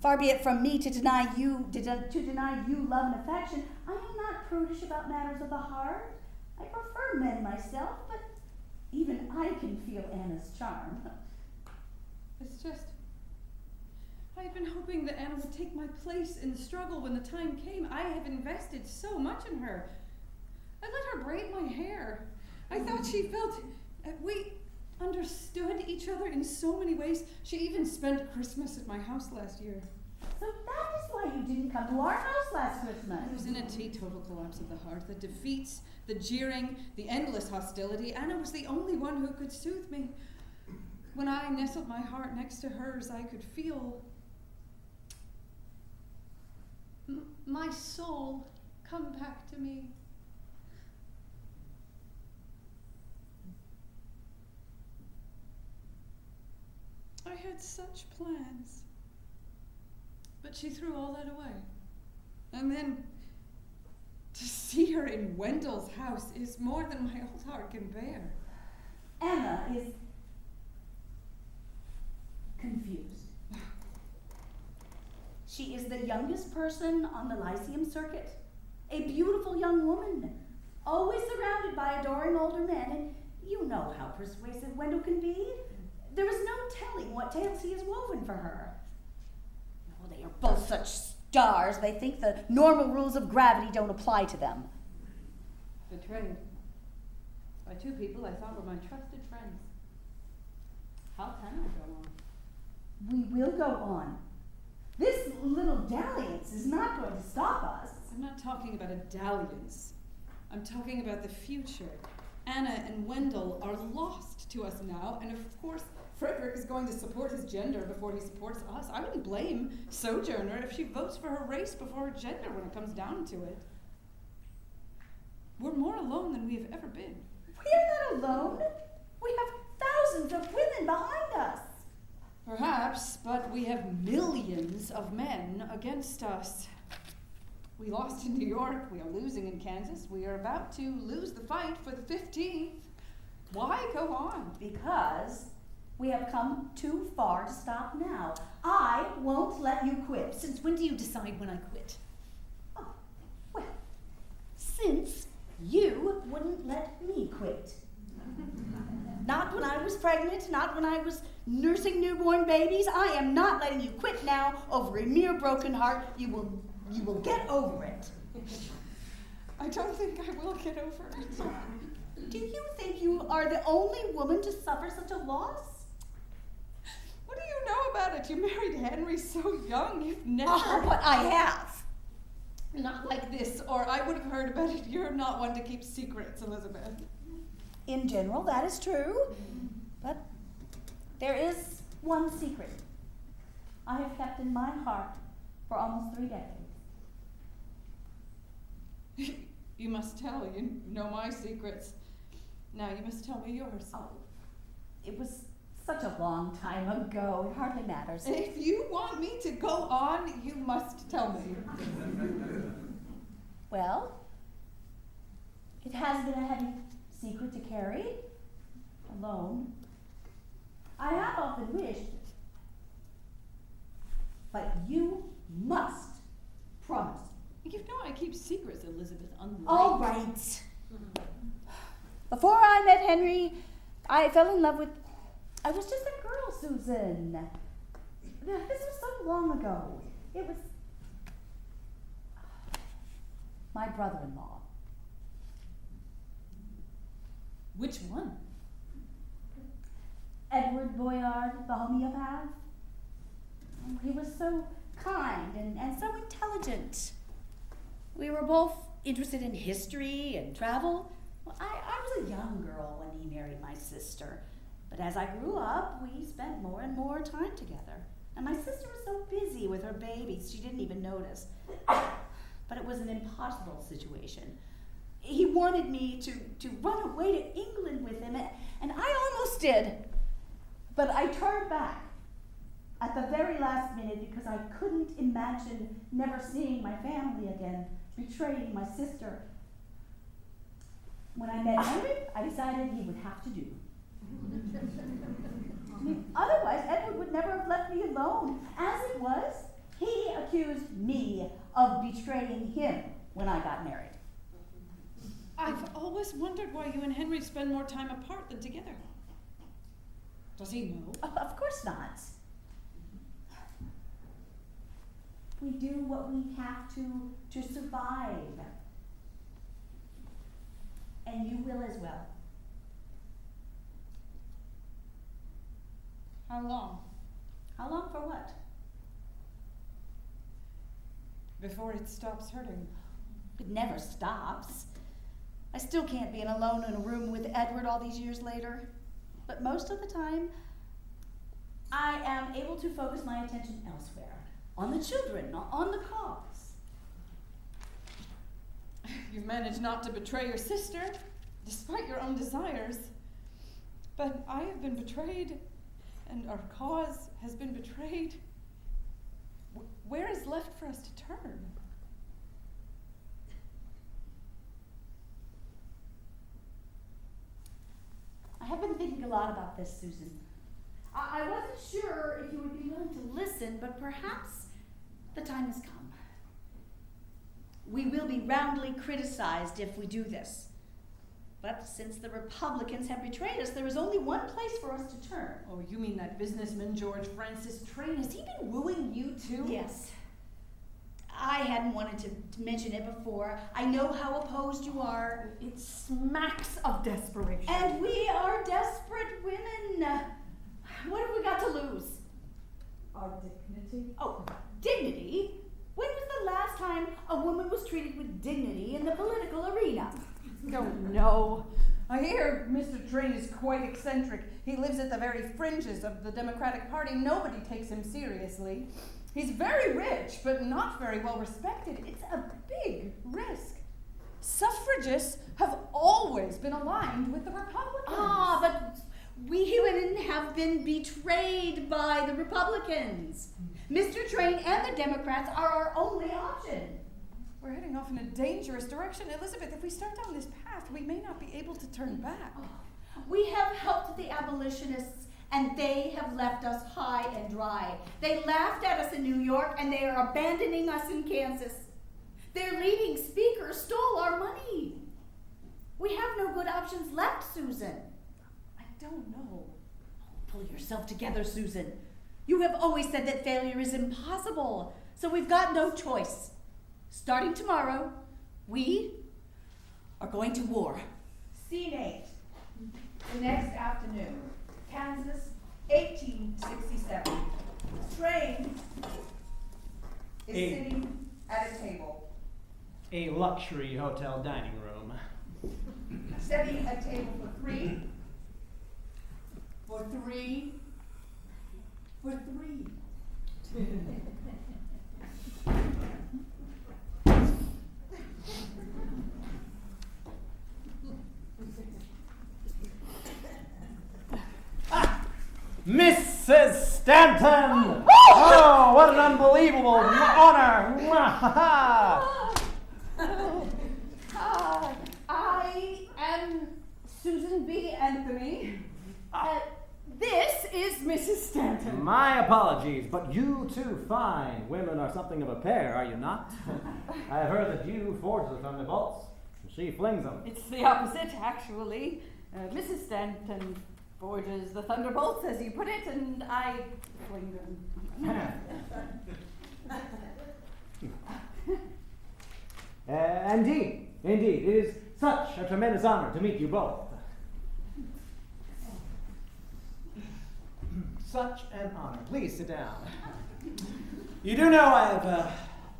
Far be it from me to deny you love and affection. I am not prudish about matters of the heart. I prefer men myself, but even I can feel Anna's charm.
It's just... I had been hoping that Anna would take my place in the struggle when the time came. I have invested so much in her. I let her braid my hair. I thought she felt... we understood each other in so many ways. She even spent Christmas at my house last year.
So that is why why you didn't come to our house last Christmas.
I was in a teetotal collapse of the heart. The defeats, the jeering, the endless hostility. Anna was the only one who could soothe me. When I nestled my heart next to hers, I could feel my soul come back to me. I had such plans, but she threw all that away. And then to see her in Wendell's house is more than my old heart can bear.
Anna is confused. She is the youngest person on the Lyceum circuit, a beautiful young woman, always surrounded by adoring older men, and you know how persuasive Wendell can be. There is no telling what tales he has woven for her. Oh, they are both such stars, they think the normal rules of gravity don't apply to them.
Betrayed by two people I thought were my trusted friends. How can I go on?
We will go on. This little dalliance is not going to stop us.
I'm not talking about a dalliance. I'm talking about the future. Anna and Wendell are lost to us now, and of course, Frederick is going to support his gender before he supports us. I wouldn't blame Sojourner if she votes for her race before her gender when it comes down to it. We're more alone than we have ever been.
We are not alone. We have thousands of women behind us.
Perhaps, but we have millions of men against us. We lost in New York. We are losing in Kansas. We are about to lose the fight for the 15th. Why go on?
Because we have come too far to stop now. I won't let you quit.
Since when do you decide when I quit?
Oh, well, since you wouldn't let me quit. Not when I was pregnant, not when I was nursing newborn babies. I am not letting you quit now over a mere broken heart. You will get over it.
I don't think I will get over it.
Do you think you are the only woman to suffer such a loss?
What do you know about it? You married Henry so young. You've never...
Oh, but I have.
Not like this, or I would have heard about it. You're not one to keep secrets, Elizabeth.
In general, that is true. But there is one secret I have kept in my heart for almost 3 decades.
You must tell. You know my secrets. Now you must tell me yours.
Oh, it was such a long time ago. It hardly matters.
If you want me to go on, you must tell me.
Well, it has been a heavy secret to carry, alone. I have often wished, but you must promise.
You know I keep secrets, Elizabeth, unlike...
All right. Before I met Henry, I fell in love with... I was just a girl, Susan. This was so long ago. It was... my brother-in-law.
Which one?
Edward Boyard, the homeopath. He was so kind and so intelligent. We were both interested in history and travel. Well, I was a young girl when he married my sister. But as I grew up, we spent more and more time together. And my sister was so busy with her babies, she didn't even notice. But it was an impossible situation. He wanted me to run away to England with him, and I almost did. But I turned back at the very last minute because I couldn't imagine never seeing my family again, betraying my sister. When I met Henry, I decided he would have to do. Otherwise, Edward would never have left me alone. As it was, he accused me of betraying him when I got married.
I've always wondered why you and Henry spend more time apart than together. Does he know?
Of course not. We do what we have to survive. And you will as well.
How long?
How long for what?
before it stops hurting.
It never stops. I still can't be alone in a room with Edward all these years later. But most of the time, I am able to focus my attention elsewhere. On the children, on the cause.
You've managed not to betray your sister, despite your own desires. But I have been betrayed, and our cause has been betrayed. Where is left for us to turn?
I have been thinking a lot about this, Susan. I wasn't sure if you would be willing to listen, but perhaps the time has come. We will be roundly criticized if we do this. But since the Republicans have betrayed us, there is only one place for us to turn.
Oh, you mean that businessman George Francis Train? Has he been wooing you too?
Yes. I hadn't wanted to mention it before. I know how opposed you are.
It smacks of desperation.
And we are desperate women. What have we got to lose?
Our dignity.
Oh, dignity? When was the last time a woman was treated with dignity in the political arena?
Oh, no. I hear Mr. Train is quite eccentric. He lives at the very fringes of the Democratic Party. Nobody takes him seriously. He's very rich, but not very well respected. It's a big risk. Suffragists have always been aligned with the Republicans.
Ah, but we women have been betrayed by the Republicans. Mr. Train and the Democrats are our only option.
We're heading off in a dangerous direction. Elizabeth, if we start down this path, we may not be able to turn back.
We have helped the abolitionists, and they have left us high and dry. They laughed at us in New York, and they are abandoning us in Kansas. Their leading speaker stole our money. We have no good options left, Susan.
I don't know.
Pull yourself together, Susan. You have always said that failure is impossible, so we've got no choice. Starting tomorrow, we are going to war.
Scene 8. The next afternoon. Kansas, 1867. Train is sitting at a table.
A luxury hotel dining room.
Setting a table for three. For three. For three.
Mrs. Stanton! Oh, what an unbelievable honor!
I am Susan B. Anthony. This is Mrs. Stanton.
My apologies, but you two fine women are something of a pair, are you not? I have heard that you forge the thunderbolts, and she flings them.
It's the opposite, actually. Mrs. Stanton forges the thunderbolts, as you put it, and I fling them.
Indeed, it is such a tremendous honor to meet you both. Such an honor. Please sit down. You do know I have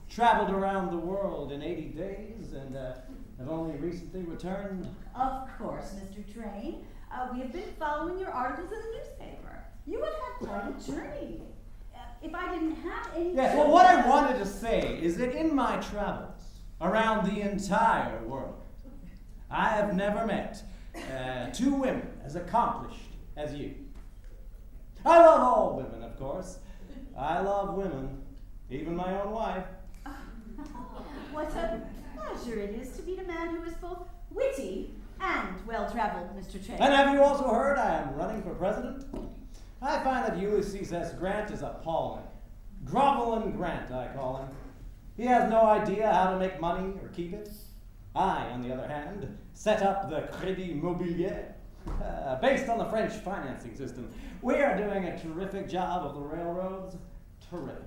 traveled around the world in 80 days and have only recently returned.
Of course, Mr. Train. We have been following your articles in the newspaper. You have had quite a journey. If I didn't have any...
Yes, well, what I wanted to say is that in my travels around the entire world, I have never met two women as accomplished as you. I love all women, of course. I love women, even my own wife.
What a pleasure it is to meet a man who is both witty and well-traveled, Mr. Train.
And have you also heard I am running for president? I find that Ulysses S. Grant is appalling. Groveling Grant, I call him. He has no idea how to make money or keep it. I, on the other hand, set up the Crédit Mobilier, based on the French financing system. We are doing a terrific job of the railroads. Terrific.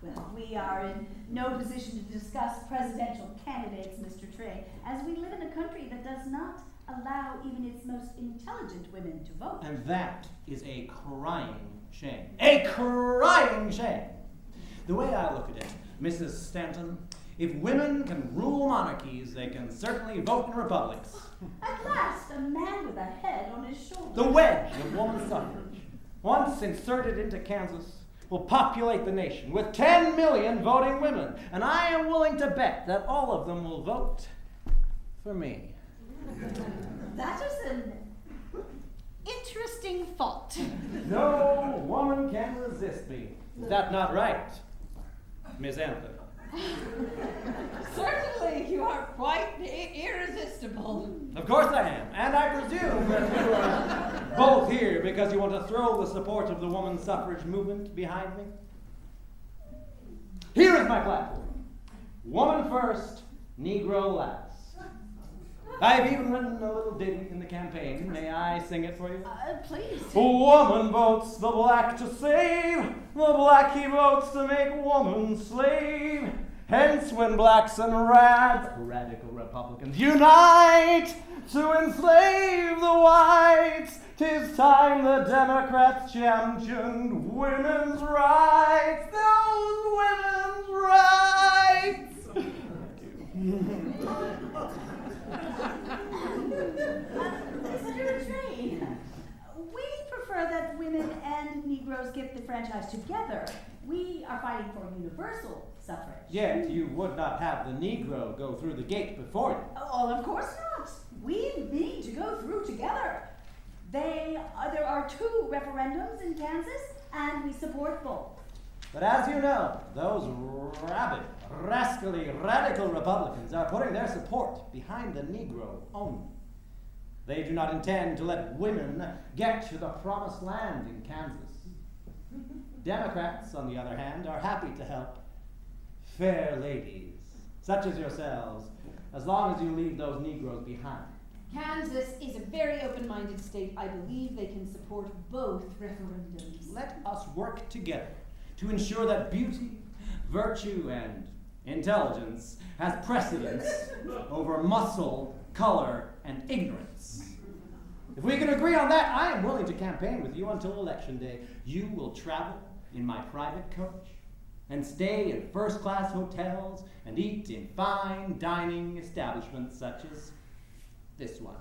Well, we are in no position to discuss presidential candidates, Mr. Train, as we live in a country that does not allow even its most intelligent women to vote.
And that is a crying shame. A crying shame! The way I look at it, Mrs. Stanton, If women can rule monarchies, they can certainly vote in republics.
At last, a man with a head on his shoulders.
The wedge of woman suffrage, once inserted into Kansas, will populate the nation with 10 million voting women, and I am willing to bet that all of them will vote for me.
That is an interesting thought.
No woman can resist me. Is that not right, Miss Anthony?
Certainly, you are quite irresistible.
Of course I am, and I presume that you are both here because you want to throw the support of the woman suffrage movement behind me. Here is my platform. Woman first, Negro last. I've even written a little ditty in the campaign. May I sing it for you?
Please.
Woman votes the black to save, the black he votes to make woman slave. Hence when blacks and radical Republicans unite to enslave the whites, 'tis time the Democrats championed women's rights, those women's rights.
Mr. Train, we prefer that women and Negroes get the franchise together. We are fighting for universal suffrage.
Yet you would not have the Negro go through the gate before you.
Oh, of course not. We need to go through together. There are 2 referendums in Kansas, and we support both.
But as you know, those rabid, rascally, radical Republicans are putting their support behind the Negro only. They do not intend to let women get to the promised land in Kansas. Democrats, on the other hand, are happy to help fair ladies, such as yourselves, as long as you leave those Negroes behind.
Kansas is a very open-minded state. I believe they can support both referendums.
Let us work together to ensure that beauty, virtue, and intelligence has precedence over muscle, color, and ignorance. If we can agree on that, I am willing to campaign with you until Election Day. You will travel in my private coach and stay in first-class hotels and eat in fine dining establishments such as this one.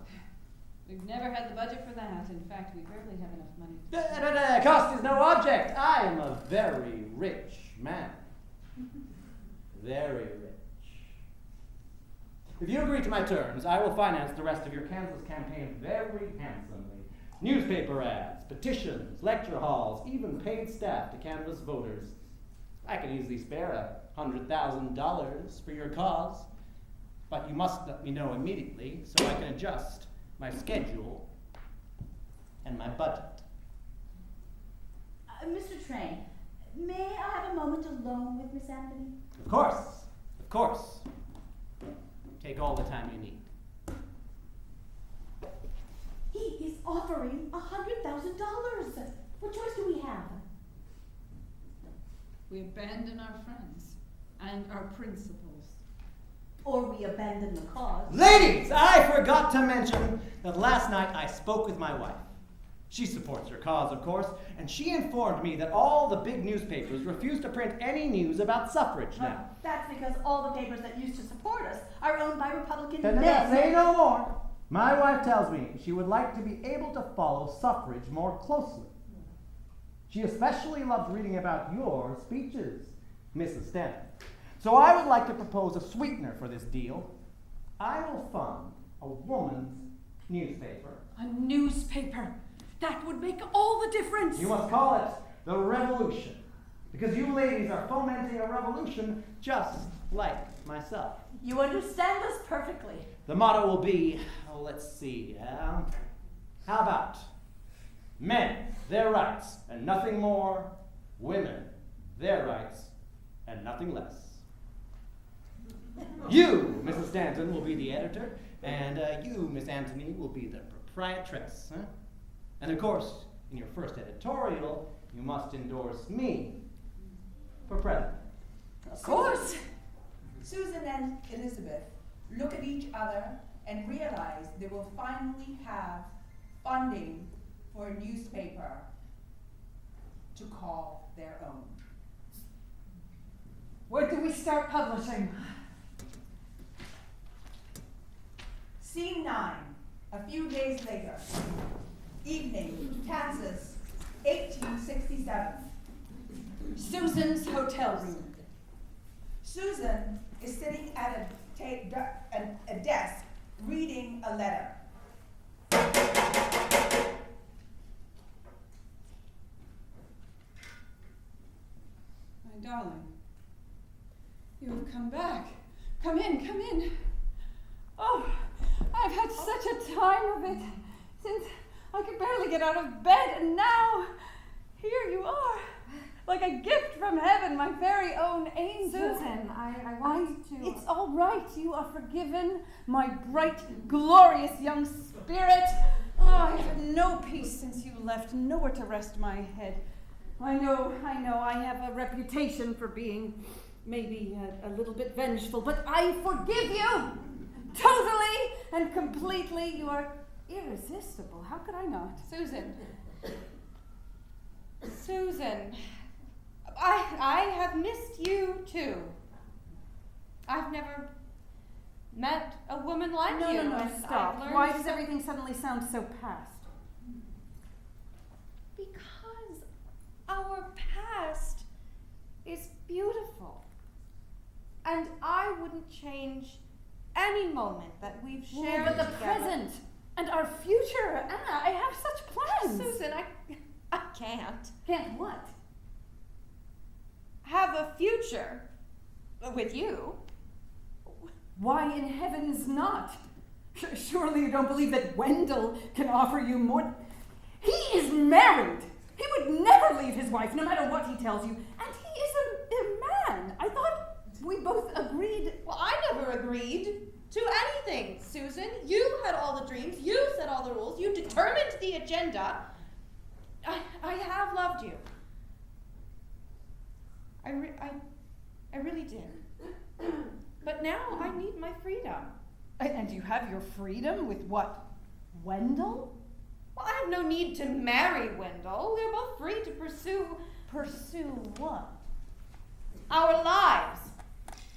We've never had the budget for that. In fact, we barely have enough money.
Cost is no object. I am a very rich man. Very rich. If you agree to my terms, I will finance the rest of your Kansas campaign very handsomely. Newspaper ads, petitions, lecture halls, even paid staff to canvass voters. I can easily spare $100,000 for your cause, but you must let me know immediately so I can adjust my schedule and my budget.
Mr. Train, may I have a moment alone with Miss Anthony?
Of course, of course. Take all the time you need.
He is offering $100,000. What choice do we have?
We abandon our friends and our principles.
Or we abandon the cause.
Ladies, I forgot to mention that last night I spoke with my wife. She supports her cause, of course, and she informed me that all the big newspapers refuse to print any news about suffrage now.
That's because all the papers that used to support us are owned by Republican
No,
men.
say no more. My wife tells me she would like to be able to follow suffrage more closely. She especially loves reading about your speeches, Mrs. Stanton. So I would like to propose a sweetener for this deal. I will fund a woman's newspaper.
A newspaper. That would make all the difference.
You must call it the Revolution, because you ladies are fomenting a revolution just like myself.
You understand us perfectly.
The motto will be, let's see, how about men, their rights, and nothing more, women, their rights, and nothing less. You, Mrs. Stanton, will be the editor, and you, Miss Anthony, will be the proprietress. Huh? And of course, in your first editorial, you must endorse me for president.
Of course. Susan and Elizabeth look at each other and realize they will finally have funding for a newspaper to call their own.
Where do we start publishing?
Scene 9, a few days later. Evening, Kansas, 1867.
Susan's hotel room.
Susan is sitting at a desk reading a letter.
My darling, you have come back. Come in, come in. Oh, I've had such a time of it since I could barely get out of bed, and now here you are, like a gift from heaven, my very own angel.
Susan, I wanted to.
It's all right. You are forgiven, my bright, glorious young spirit. Oh, I have had no peace since you left, nowhere to rest my head. I know, I have a reputation for being maybe a little bit vengeful, but I forgive you! Totally and completely. You are irresistible. How could I not?
Susan. Susan. I have missed you too. I've never met a woman like you.
No,
and
stop.
I've learned
Why does everything suddenly sound so past?
Because our past is beautiful. And I wouldn't change any moment that we've shared
But the
together.
present and our future. Anna, I have such plans.
Susan, I can't
Can't what?
have a future with you.
Why in heaven's not? Surely you don't believe that Wendell can offer you more? He is married. He would never leave his wife, no matter what he tells you. And he is a man. I thought we both agreed.
Well, I never agreed to anything, Susan. You had all the dreams. You set all the rules. You determined the agenda. I have loved you. I really did. But now I need my freedom.
And you have your freedom with what? Wendell?
Well, I have no need to marry Wendell. We're both free to pursue
what?
our lives.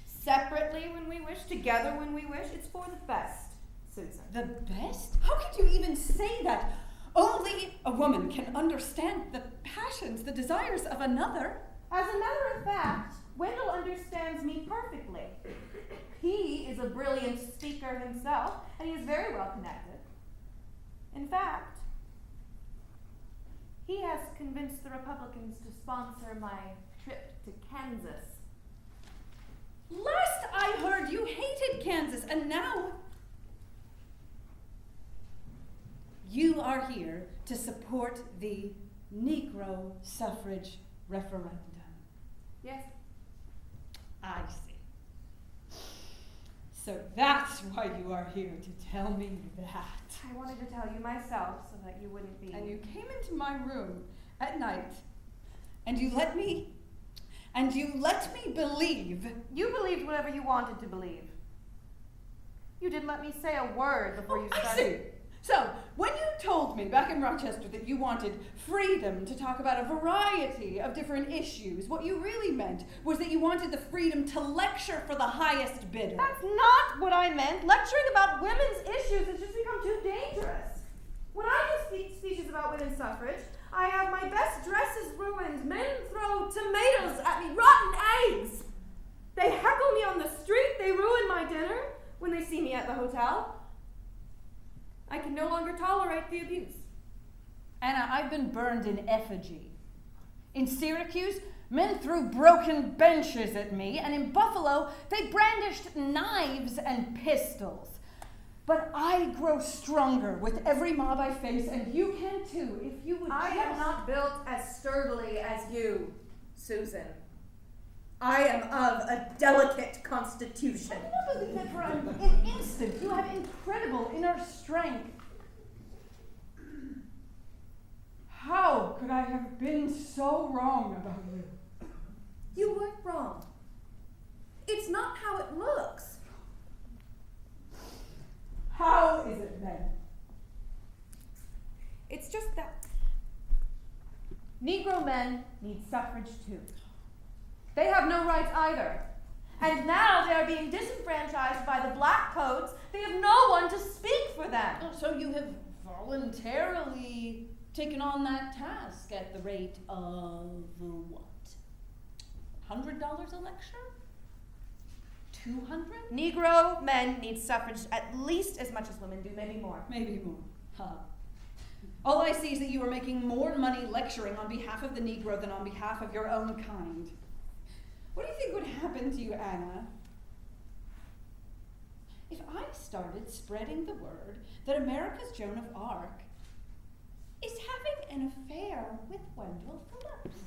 Separately when we wish, together when we wish. It's for the best, Susan.
The best? How could you even say that? Only a woman can understand the passions, the desires of another.
As a matter of fact, Wendell understands me perfectly. He is a brilliant speaker himself, and he is very well connected. In fact, he has convinced the Republicans to sponsor my trip to Kansas.
Last I heard, you hated Kansas, and now you are here to support the Negro suffrage referendum.
Yes?
I see. So that's why you are here, to tell me that.
I wanted to tell you myself so that you wouldn't be.
And you came into my room at night, and you let me believe.
You believed whatever you wanted to believe. You didn't let me say a word before you started.
I see. So, when you told me back in Rochester that you wanted freedom to talk about a variety of different issues, what you really meant was that you wanted the freedom to lecture for the highest bidder.
That's not what I meant. Lecturing about women's issues has just become too dangerous. When I give speeches about women's suffrage, I have my best dresses ruined. Men throw tomatoes at me, rotten eggs. They heckle me on the street. They ruin my dinner when they see me at the hotel. I can no longer tolerate the abuse.
Anna, I've been burned in effigy. In Syracuse, men threw broken benches at me, and in Buffalo, they brandished knives and pistols. But I grow stronger with every mob I face, and you can too, if you would
I am not built as sturdily as you, Susan. I am of a delicate constitution.
I cannot believe that for an instant you have incredible inner strength. How could I have been so wrong about you?
You weren't wrong. It's not how it looks.
How is it then?
It's just that Negro men need suffrage too. They have no rights either. And now they are being disenfranchised by the black coats They have no one to speak for them.
Oh, so you have voluntarily taken on that task at the rate of what? $100 a lecture? 200?
Negro men need suffrage at least as much as women do, maybe more.
Maybe more. Huh. All I see is that you are making more money lecturing on behalf of the Negro than on behalf of your own kind. What do you think would happen to you, Anna, if I started spreading the word that America's Joan of Arc is having an affair with Wendell Phillips,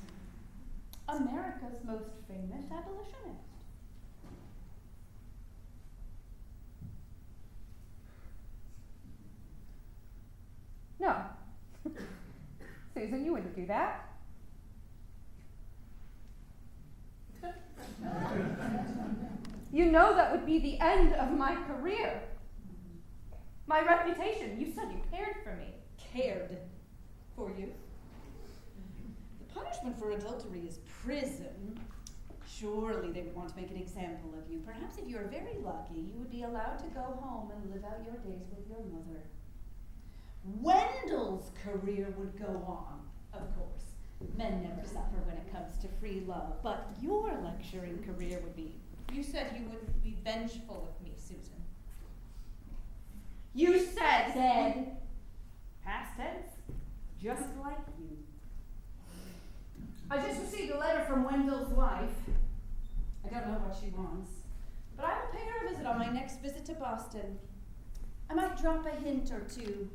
America's most famous abolitionist?
No. Susan, you wouldn't do that. You know that would be the end of my career. My reputation. You said you cared for me.
Cared for you? The punishment for adultery is prison. Surely they would want to make an example of you. Perhaps if you are very lucky, you would be allowed to go home and live out your days with your mother. Wendell's career would go on, of course. Men never suffer when it comes to free love, but your lecturing career would be. You said you wouldn't be vengeful with me, Susan.
You said. Past tense. Just like you.
I just received a letter from Wendell's wife. I don't know what she wants, but I will pay her a visit on my next visit to Boston. I might drop a hint or two.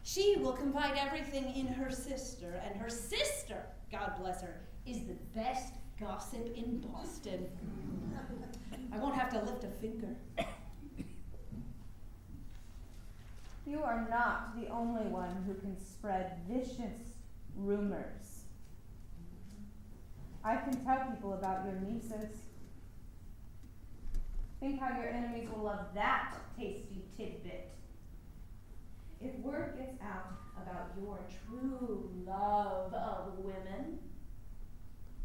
She will confide everything in her sister, and her sister, God bless her, is the best gossip in Boston. I won't have to lift a finger.
You are not the only one who can spread vicious rumors. I can tell people about your nieces. Think how your enemies will love that tasty tidbit. If word gets out about your true love of women,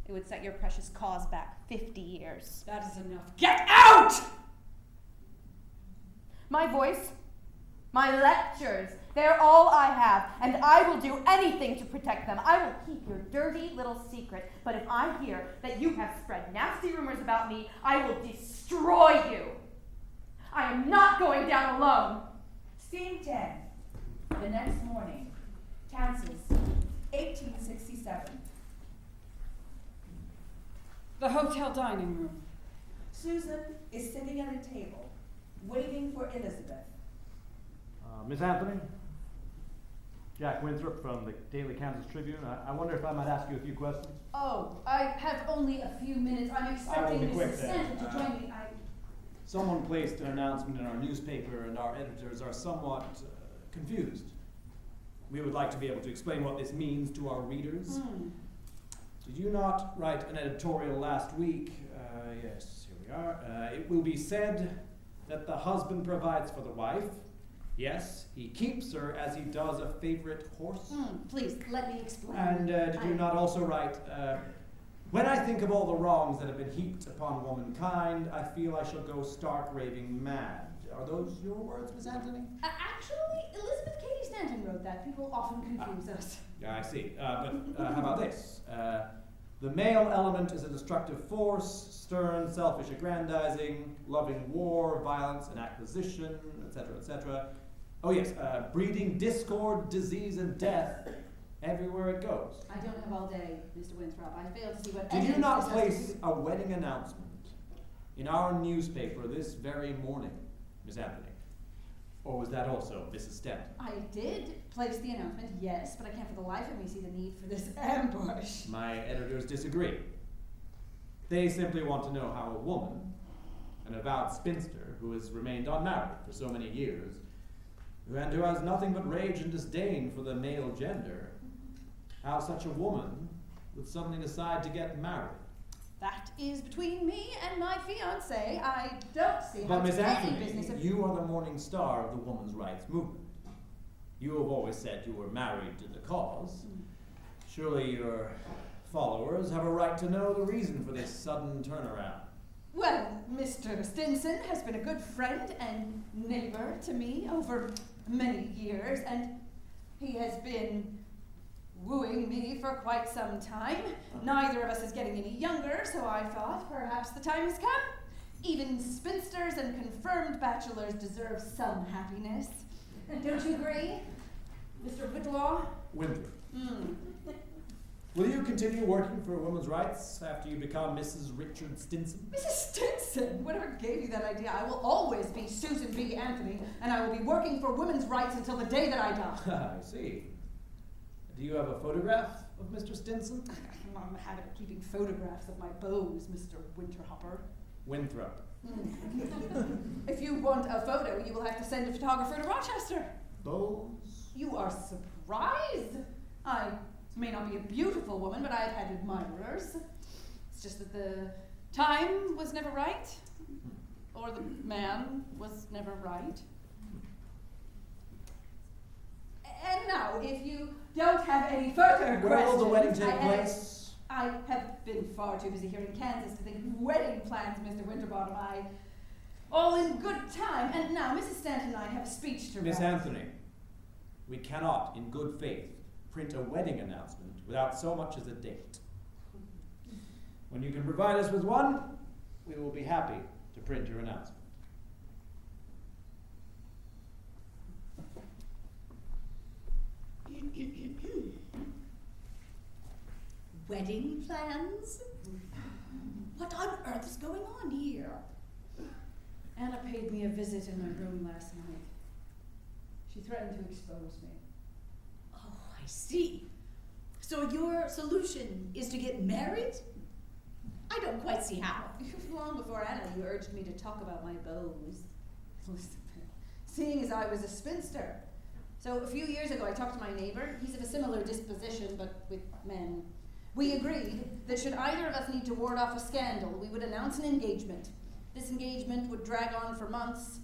it would set your precious cause back 50 years.
That is enough. Get out!
My voice, my lectures, they're all I have, and I will do anything to protect them. I will keep your dirty little secret, but if I hear that you have spread nasty rumors about me, I will destroy you. I am not going down alone.
Scene 10. The next morning. Kansas, 1867.
The hotel dining room.
Susan is sitting at a table, waiting for Elizabeth.
Miss Anthony? Jack Winthrop from the Daily Kansas Tribune. I wonder if I might ask you a few questions?
Oh, I have only a few minutes. I'm expecting
be quick
Mrs.
then.
Stanton to join me.
Someone placed an announcement in our newspaper, and our editors are somewhat confused. We would like to be able to explain what this means to our readers. Did you not write an editorial last week? Yes, here we are. It will be said that the husband provides for the wife. Yes, he keeps her as he does a favorite horse.
Please, let me explain.
And did you not also write, when I think of all the wrongs that have been heaped upon womankind, I feel I shall go stark raving mad. Are those your words, Miss Anthony?
Actually, Elizabeth Cady Stanton wrote that. People often confuse us.
Yeah, I see. But how about this? The male element is a destructive force, stern, selfish aggrandizing, loving war, violence and acquisition, etc., etc. Oh yes, breeding discord, disease, and death everywhere it goes.
I don't have all day, Mr. Winthrop. I fail to see what
Did you
evidence
not
this has to
place
do-
a wedding announcement in our newspaper this very morning, Miss Anthony? Or was that also Mrs. Stanton?
I did place the announcement, yes, but I can't for the life of me see the need for this ambush.
My editors disagree. They simply want to know how a woman, an avowed spinster who has remained unmarried for so many years, and who has nothing but rage and disdain for the male gender, how such a woman would suddenly decide to get married.
That is between me and my fiancé. I don't see how
But Miss
it's any business
Anthony,
of...
you are the morning star of the women's rights movement. You have always said you were married to the cause. Surely your followers have a right to know the reason for this sudden turnaround.
Well, Mr. Stinson has been a good friend and neighbor to me over many years, and he has been wooing me for quite some time. Neither of us is getting any younger, so I thought perhaps the time has come. Even spinsters and confirmed bachelors deserve some happiness. Don't you agree, Mr. Whitlaw?
Winthrop. Will you continue working for women's rights after you become Mrs. Richard Stinson?
Mrs. Stinson? Whatever gave you that idea? I will always be Susan B. Anthony, and I will be working for women's rights until the day that I die.
I see. Do you have a photograph of Mr. Stinson?
I'm in the habit of keeping photographs of my beaux, Mr. Winterhopper.
Winthrop.
If you want a photo, you will have to send a photographer to Rochester.
Beaux?
You are surprised? I may not be a beautiful woman, but I have had admirers. It's just that the time was never right, or the man was never right. And now, if you don't have any further
Where will the wedding
questions,
take place?
I have been far too busy here in Kansas to think of wedding plans, Mr. Winterbottom. All in good time. And now, Mrs. Stanton and I have a speech to
Miss
write.
Anthony, we cannot, in good faith, print a wedding announcement without so much as a date. When you can provide us with one, we will be happy to print your announcement.
Wedding plans? What on earth is going on here?
Anna paid me a visit in my room last night. She threatened to expose me.
Oh, I see. So your solution is to get married? I don't quite see how.
Long before Anna, you urged me to talk about my beaux. Listen, seeing as I was a spinster. So a few years ago, I talked to my neighbor. He's of a similar disposition, but with men. We agreed that should either of us need to ward off a scandal, we would announce an engagement. This engagement would drag on for months,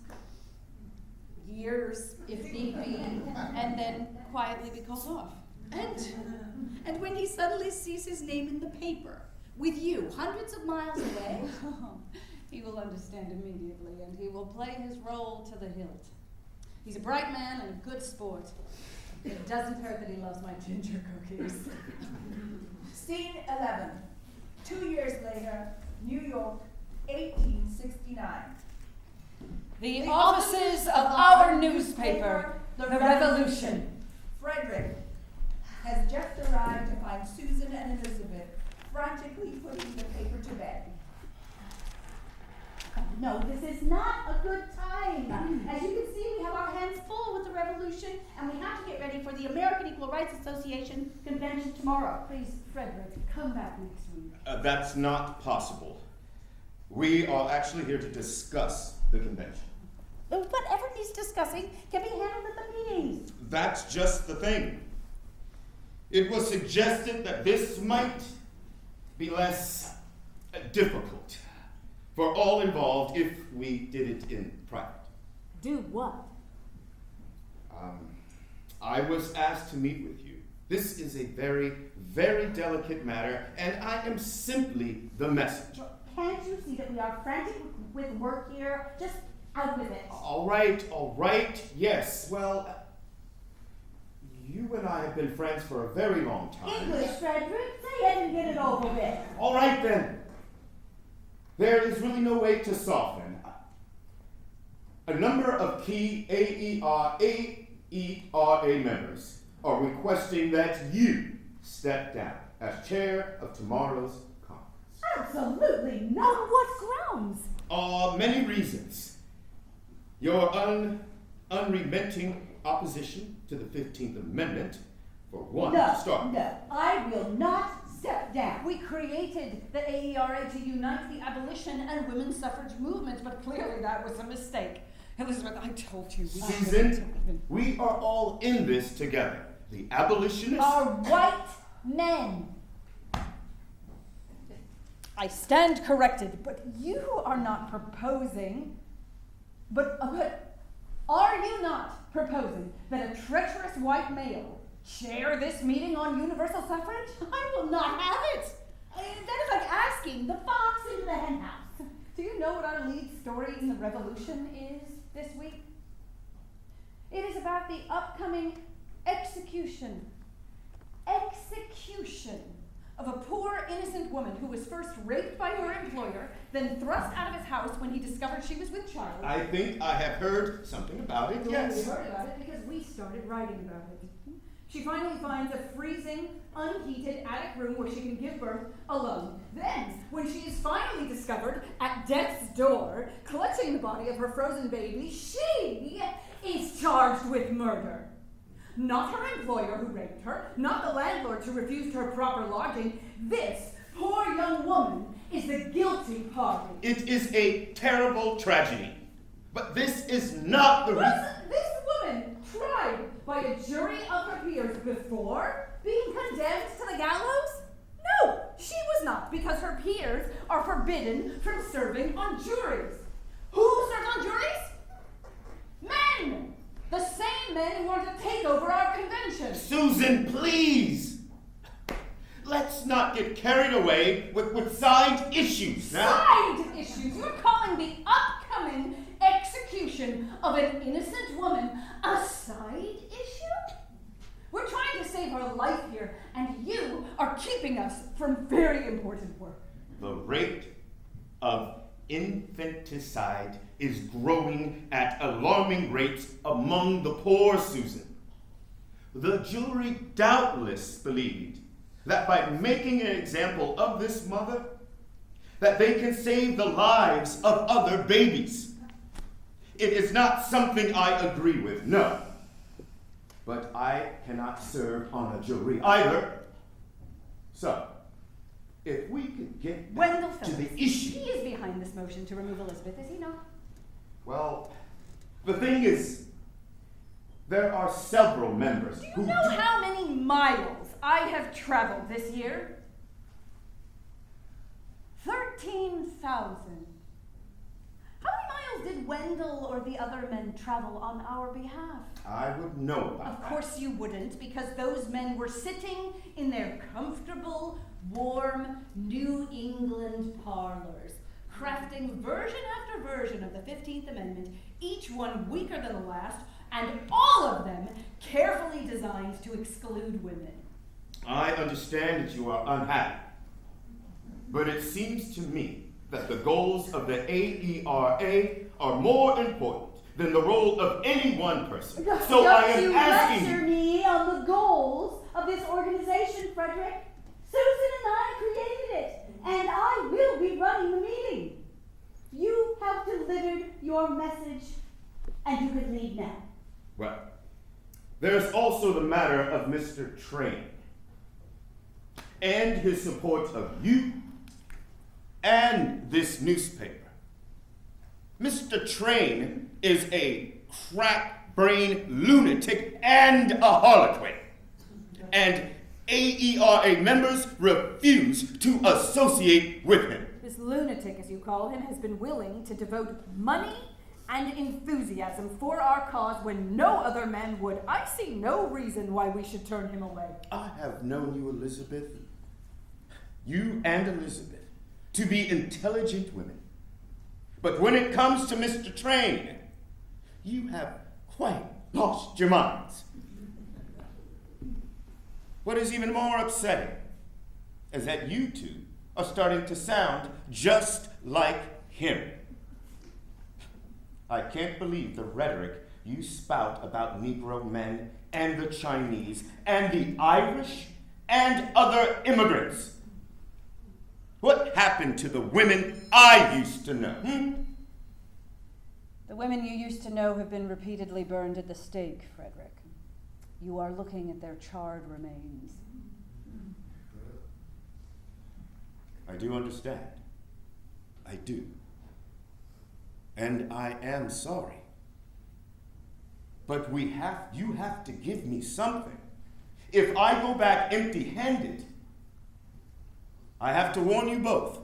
years, if need be, and then quietly be called off.
And when he suddenly sees his name in the paper, with you hundreds of miles away,
He will understand immediately, and he will play his role to the hilt. He's a bright man and a good sport. It doesn't hurt that he loves my ginger cookies.
Scene 11. 2 years later, New York, 1869.
The offices of our newspaper, The Revolution.
Frederick has just arrived to find Susan and Elizabeth frantically putting the paper to bed.
no, this is not a good time. As you can see, we have our hands full with the revolution, and we have to get ready for the American Equal Rights Association convention tomorrow.
Please, Frederick, come back next week.
That's not possible. We are actually here to discuss the convention.
Whatever he's discussing can be handled at the meetings.
That's just the thing. It was suggested that this might be less difficult for all involved if we did it in private.
Do what?
I was asked to meet with you. This is a very, very delicate matter, and I am simply the messenger.
Can't you see that we are frantic with work here? Just out with it.
All right, yes. Well, you and I have been friends for a very long time.
English, Frederick. Say it and get it over with.
All right, then. There is really no way to soften. A number of key AERA members are requesting that you step down as chair of tomorrow's conference.
Absolutely not. On what grounds?
Many reasons. Your unremitting opposition to the 15th Amendment, for one, to start.
No, I will not step down.
We created the AERA to unite the abolition and women's suffrage movements, but clearly that was a mistake. Elizabeth, I told you.
Susan, we are all in this together. The abolitionists
are white men. I stand corrected, but you are not proposing. But are you not proposing that a treacherous white male chair this meeting on universal suffrage?
I will not have it. That is like asking the fox into the henhouse.
Do you know what our lead story in the Revolution is this week? It is about the upcoming execution of a poor innocent woman who was first raped by her employer, then thrust out of his house when he discovered she was with child.
I think I have heard something about it,
We
yes.
heard about it because we started writing about it. She finally finds a freezing, unheated attic room where she can give birth alone. Then, when she is finally discovered at death's door, clutching the body of her frozen baby, she is charged with murder. Not her employer who raped her, not the landlord who refused her proper lodging. This poor young woman is the guilty party.
It is a terrible tragedy. But this is not the reason.
Was this woman tried by a jury of her peers before being condemned to the gallows? No, she was not, because her peers are forbidden from serving on juries. Who serves on juries? Men! The same men who want to take over our convention.
Susan, please! Let's not get carried away with side issues now.
Side issues? You're calling the upcoming execution of an innocent woman a side issue? We're trying to save her life here, and you are keeping us from very important work.
The rate of infanticide is growing at alarming rates among the poor, Susan. The jury doubtless believed that by making an example of this mother, that they can save the lives of other babies. It is not something I agree with, no. But I cannot serve on a jury either. So, if we could get
Wendell
back to
Phillips.
the issue.
He is behind this motion to remove Elizabeth, is he not?
Well, the thing is, there are several members
Do you
who
know how many miles I have traveled this year? 13,000. How many miles did Wendell or the other men travel on our behalf?
I would know about
Of
that.
course you wouldn't, because those men were sitting in their comfortable, warm New England parlors, crafting version after version of the 15th Amendment, each one weaker than the last, and all of them carefully designed to exclude women.
I understand that you are unhappy, but it seems to me that the goals of the AERA are more important than the role of any one person. So I am asking
lecture me on the goals of this organization, Frederick. Susan and I created it, and I will be running the meeting. You have delivered your message, and you can leave now.
Well, there's also the matter of Mr. Train and his support of you and this newspaper. Mr. Train is a crack-brained lunatic and a harlequin. And AERA members refuse to associate with him.
This lunatic, as you call him, has been willing to devote money and enthusiasm for our cause when no other man would. I see no reason why we should turn him away.
I have known you, Elizabeth, you and Elizabeth, to be intelligent women. But when it comes to Mr. Train, you have quite lost your minds. What is even more upsetting is that you two are starting to sound just like him. I can't believe the rhetoric you spout about Negro men and the Chinese and the Irish and other immigrants. What happened to the women I used to know?
The women you used to know have been repeatedly burned at the stake, Frederick. You are looking at their charred remains.
I do understand. I do. And I am sorry. But you have to give me something. If I go back empty-handed, I have to warn you both.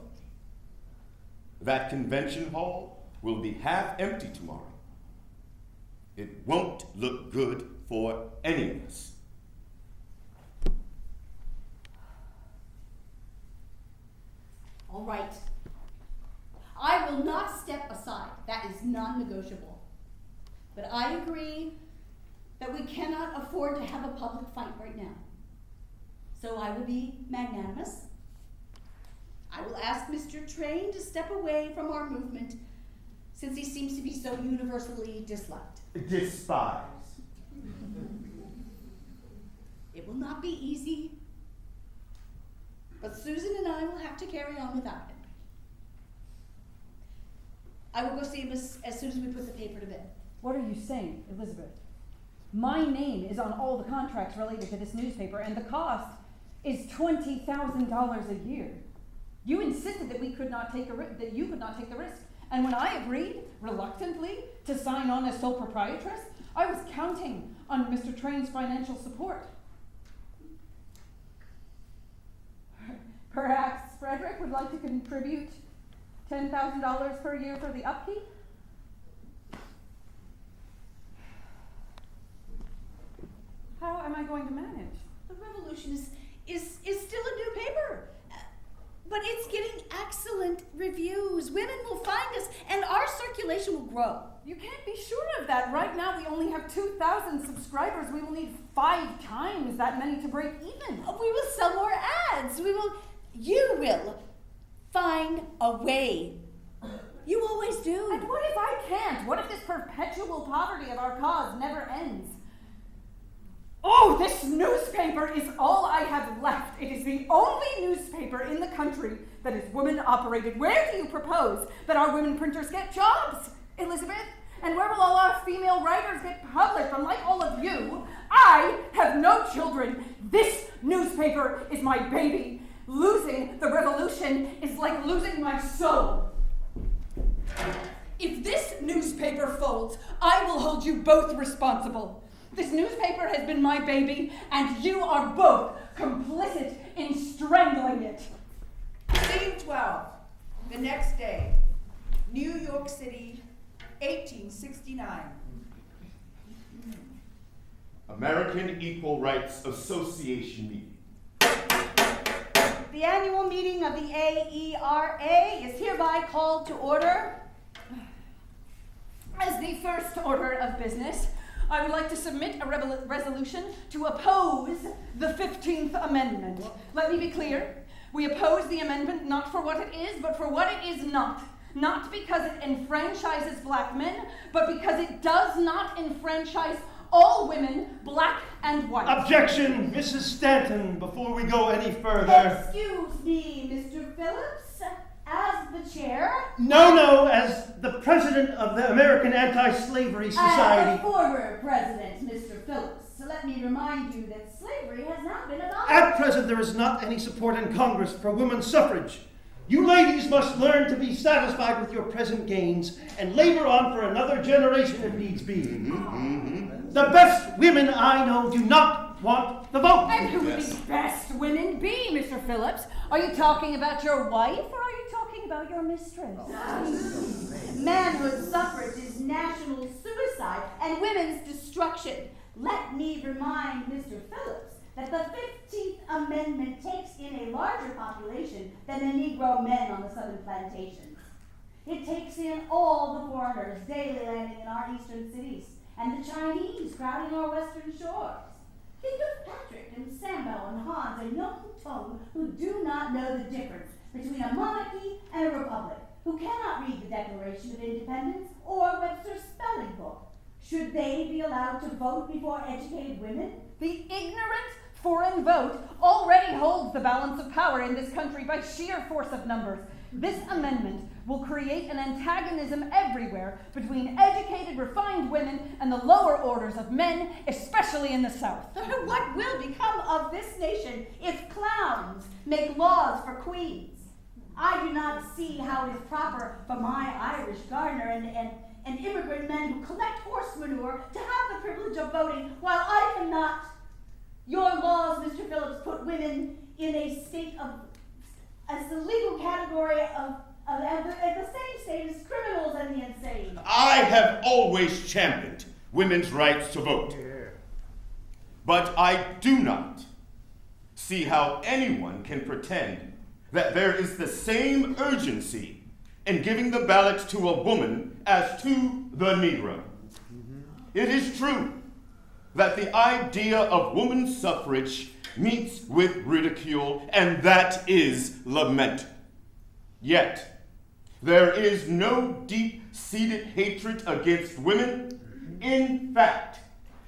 That convention hall will be half empty tomorrow. It won't look good for any of us.
All right. I will not non-negotiable. But I agree that we cannot afford to have a public fight right now. So I will be magnanimous. I will ask Mr. Train to step away from our movement since he seems to be so universally disliked.
Despise.
It will not be easy, but Susan and I will have to carry on without him. I will go see him as soon as we put the paper to bed.
What are you saying, Elizabeth? My name is on all the contracts related to this newspaper, and the cost is $20,000 a year. You insisted that you could not take the risk, and when I agreed, reluctantly, to sign on as sole proprietress, I was counting on Mr. Train's financial support. Perhaps Frederick would like to contribute $10,000 per year for the upkeep? How am I going to manage?
The Revolution is still a new paper, but it's getting excellent reviews. Women will find us, and our circulation will grow.
You can't be sure of that. Right now we only have 2,000 subscribers. We will need 5 times that many to break even.
We will sell more ads. You will find a way. You always do.
And what if I can't? What if this perpetual poverty of our cause never ends? Oh, this newspaper is all I have left. It is the only newspaper in the country that is woman-operated. Where do you propose that our women printers get jobs, Elizabeth? And where will all our female writers get published? Unlike all of you, I have no children. This newspaper is my baby. Losing the Revolution is like losing my soul. If this newspaper folds, I will hold you both responsible. This newspaper has been my baby, and you are both complicit in strangling it.
Scene 12. The next day. New York City, 1869.
American Equal Rights Association meeting.
The annual meeting of the AERA is hereby called to order.
As the first order of business, I would like to submit a resolution to oppose the 15th Amendment. Let me be clear. We oppose the amendment not for what it is, but for what it is not. Not because it enfranchises black men, but because it does not enfranchise all women, black and white.
Objection, Mrs. Stanton, before we go any further.
Excuse me, Mr. Phillips. As the chair.
No, as the president of the American Anti-Slavery
As
Society.
the former president, Mr. Phillips. So let me remind you that slavery has not been abolished.
At present, there is not any support in Congress for women's suffrage. You ladies must learn to be satisfied with your present gains and labor on for another generation if needs be. The best women I know do not want the vote.
And who would the best women be, Mr. Phillips? Are you talking about your wife, or are you talking about your mistress?
Manhood suffrage is national suicide and women's destruction. Let me remind Mr. Phillips that the 15th Amendment takes in a larger population than the Negro men on the southern plantations. It takes in all the foreigners daily landing in our eastern cities and the Chinese crowding our western shores. Think of Patrick and Sambo and Hans and Young Tong, who do not know the difference between a monarchy and a republic, who cannot read the Declaration of Independence or Webster's spelling book. Should they be allowed to vote before educated women?
The ignorant foreign vote already holds the balance of power in this country by sheer force of numbers. This amendment will create an antagonism everywhere between educated, refined women and the lower orders of men, especially in the South.
What will become of this nation if clowns make laws for queens? I do not see how it is proper for my Irish gardener and immigrant men who collect horse manure to have the privilege of voting while I cannot. Your laws, Mr. Phillips, put women in a state of, as the legal category of at the same state as criminals and the insane.
I have always championed women's rights to vote. But I do not see how anyone can pretend that there is the same urgency and giving the ballot to a woman as to the Negro. It is true that the idea of woman's suffrage meets with ridicule, and that is lament. Yet, there is no deep-seated hatred against women. In fact,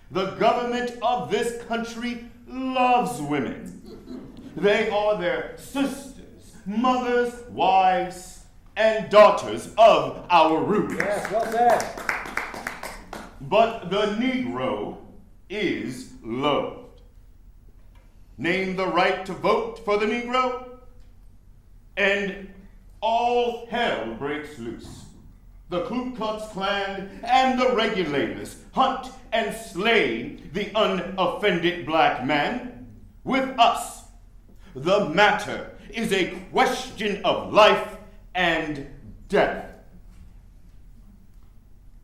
the government of this country loves women. They are their sisters, mothers, wives, and daughters of our rulers.
Yes, well said.
But the Negro is loathed. Name the right to vote for the Negro, and all hell breaks loose. The Ku Klux Klan and the regulators hunt and slay the unoffended black man. With us, the matter is a question of life and death.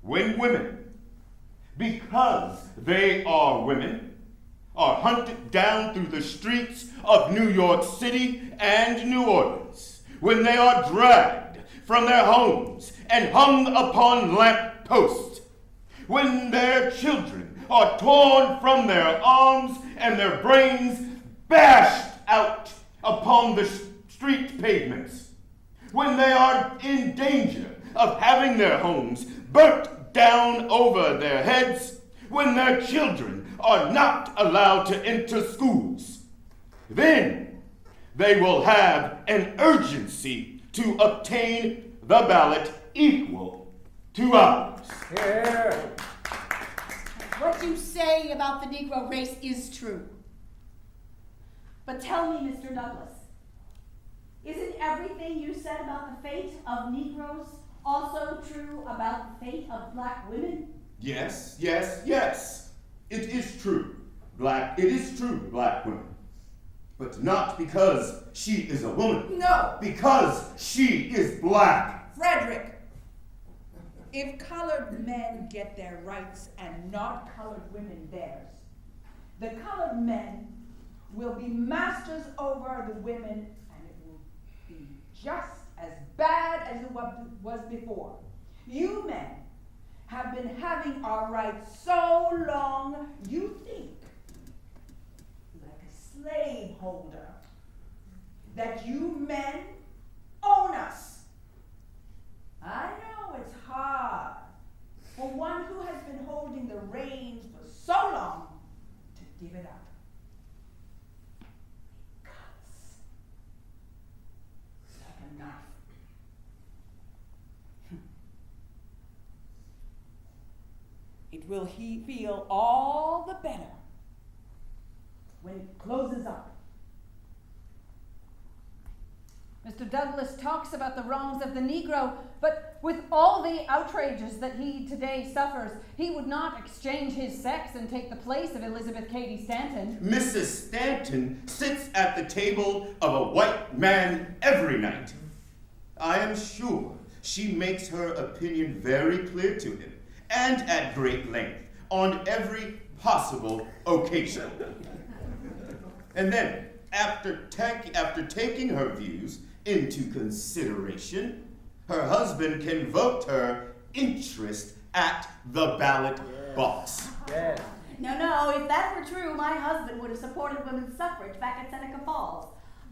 When women, because they are women, are hunted down through the streets of New York City and New Orleans, when they are dragged from their homes and hung upon lamp posts, when their children are torn from their arms and their brains bashed out upon the street pavements, when they are in danger of having their homes burnt down over their heads, when their children are not allowed to enter schools, then they will have an urgency to obtain the ballot equal to ours.
Here.
What you say about the Negro race is true. But tell me, Mr. Douglass, isn't everything you said about the fate of Negroes also true about the fate of black women?
Yes, yes, yes. It is true, black women. But not because she is a woman.
No!
Because she is black.
Frederick, if colored men get their rights and not colored women theirs, the colored men will be masters over the women, and it will be just as bad as it was before. You men have been having our rights so long, you think, like a slaveholder, that you men own us. I know it's hard for one who has been holding the reins for so long to give it up. It cuts like a knife. It will feel all the better when it closes up.
Mr. Douglass talks about the wrongs of the Negro, but with all the outrages that he today suffers, he would not exchange his sex and take the place of Elizabeth Cady Stanton.
Mrs. Stanton sits at the table of a white man every night. I am sure she makes her opinion very clear to him, and at great length, on every possible occasion. And then, after taking her views into consideration, her husband can vote her interest at the ballot box.
Yes.
No, if that were true, my husband would have supported women's suffrage back at Seneca Falls.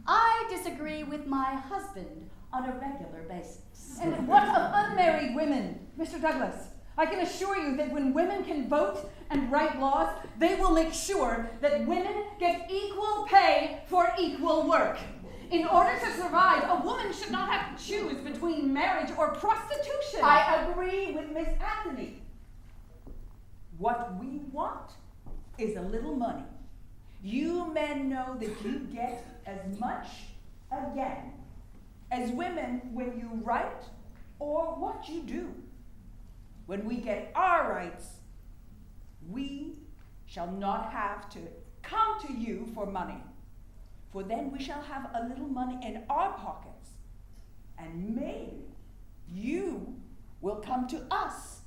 I disagree with my husband on a regular basis.
And what of unmarried women, Mr. Douglass? I can assure you that when women can vote and write laws, they will make sure that women get equal pay for equal work. In order to survive, a woman should not have to choose between marriage or prostitution.
I agree with Miss Anthony. What we want is a little money. You men know that you get as much again as women when you write or what you do. When we get our rights, we shall not have to come to you for money, for then we shall have a little money in our pockets, and maybe you will come to us.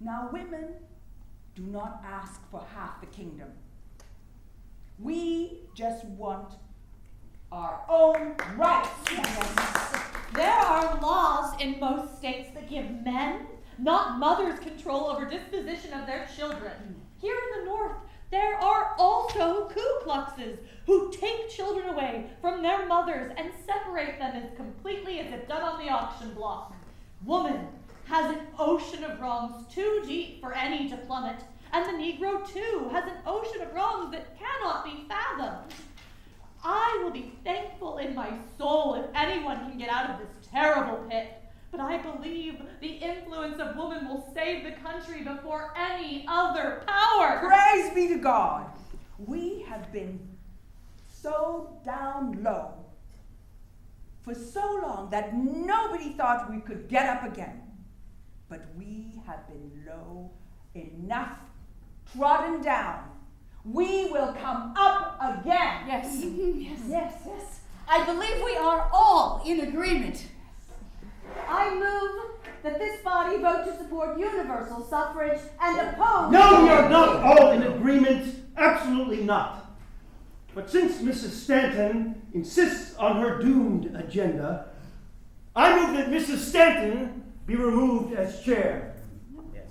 Now, women do not ask for half the kingdom. We just want
our own rights.
There are laws in most states that give men, not mothers, control over disposition of their children. Here in the North, there are also Ku Kluxes who take children away from their mothers and separate them as completely as if done on the auction block. Woman has an ocean of wrongs too deep for any to plummet, and the Negro, too, has an ocean of wrongs that cannot be fathomed. I will be thankful in my soul if anyone can get out of this terrible pit, but I believe the influence of woman will save the country before any other power.
Praise be to God. We have been so down low for so long that nobody thought we could get up again. But we have been low enough, trodden down. We will come up again.
Yes.
Yes.
I believe we are all in agreement.
I move that this body vote to support universal suffrage and oppose.
No, we are not all in agreement. Absolutely not. But since Mrs. Stanton insists on her doomed agenda, I move that Mrs. Stanton be removed as chair. Yes.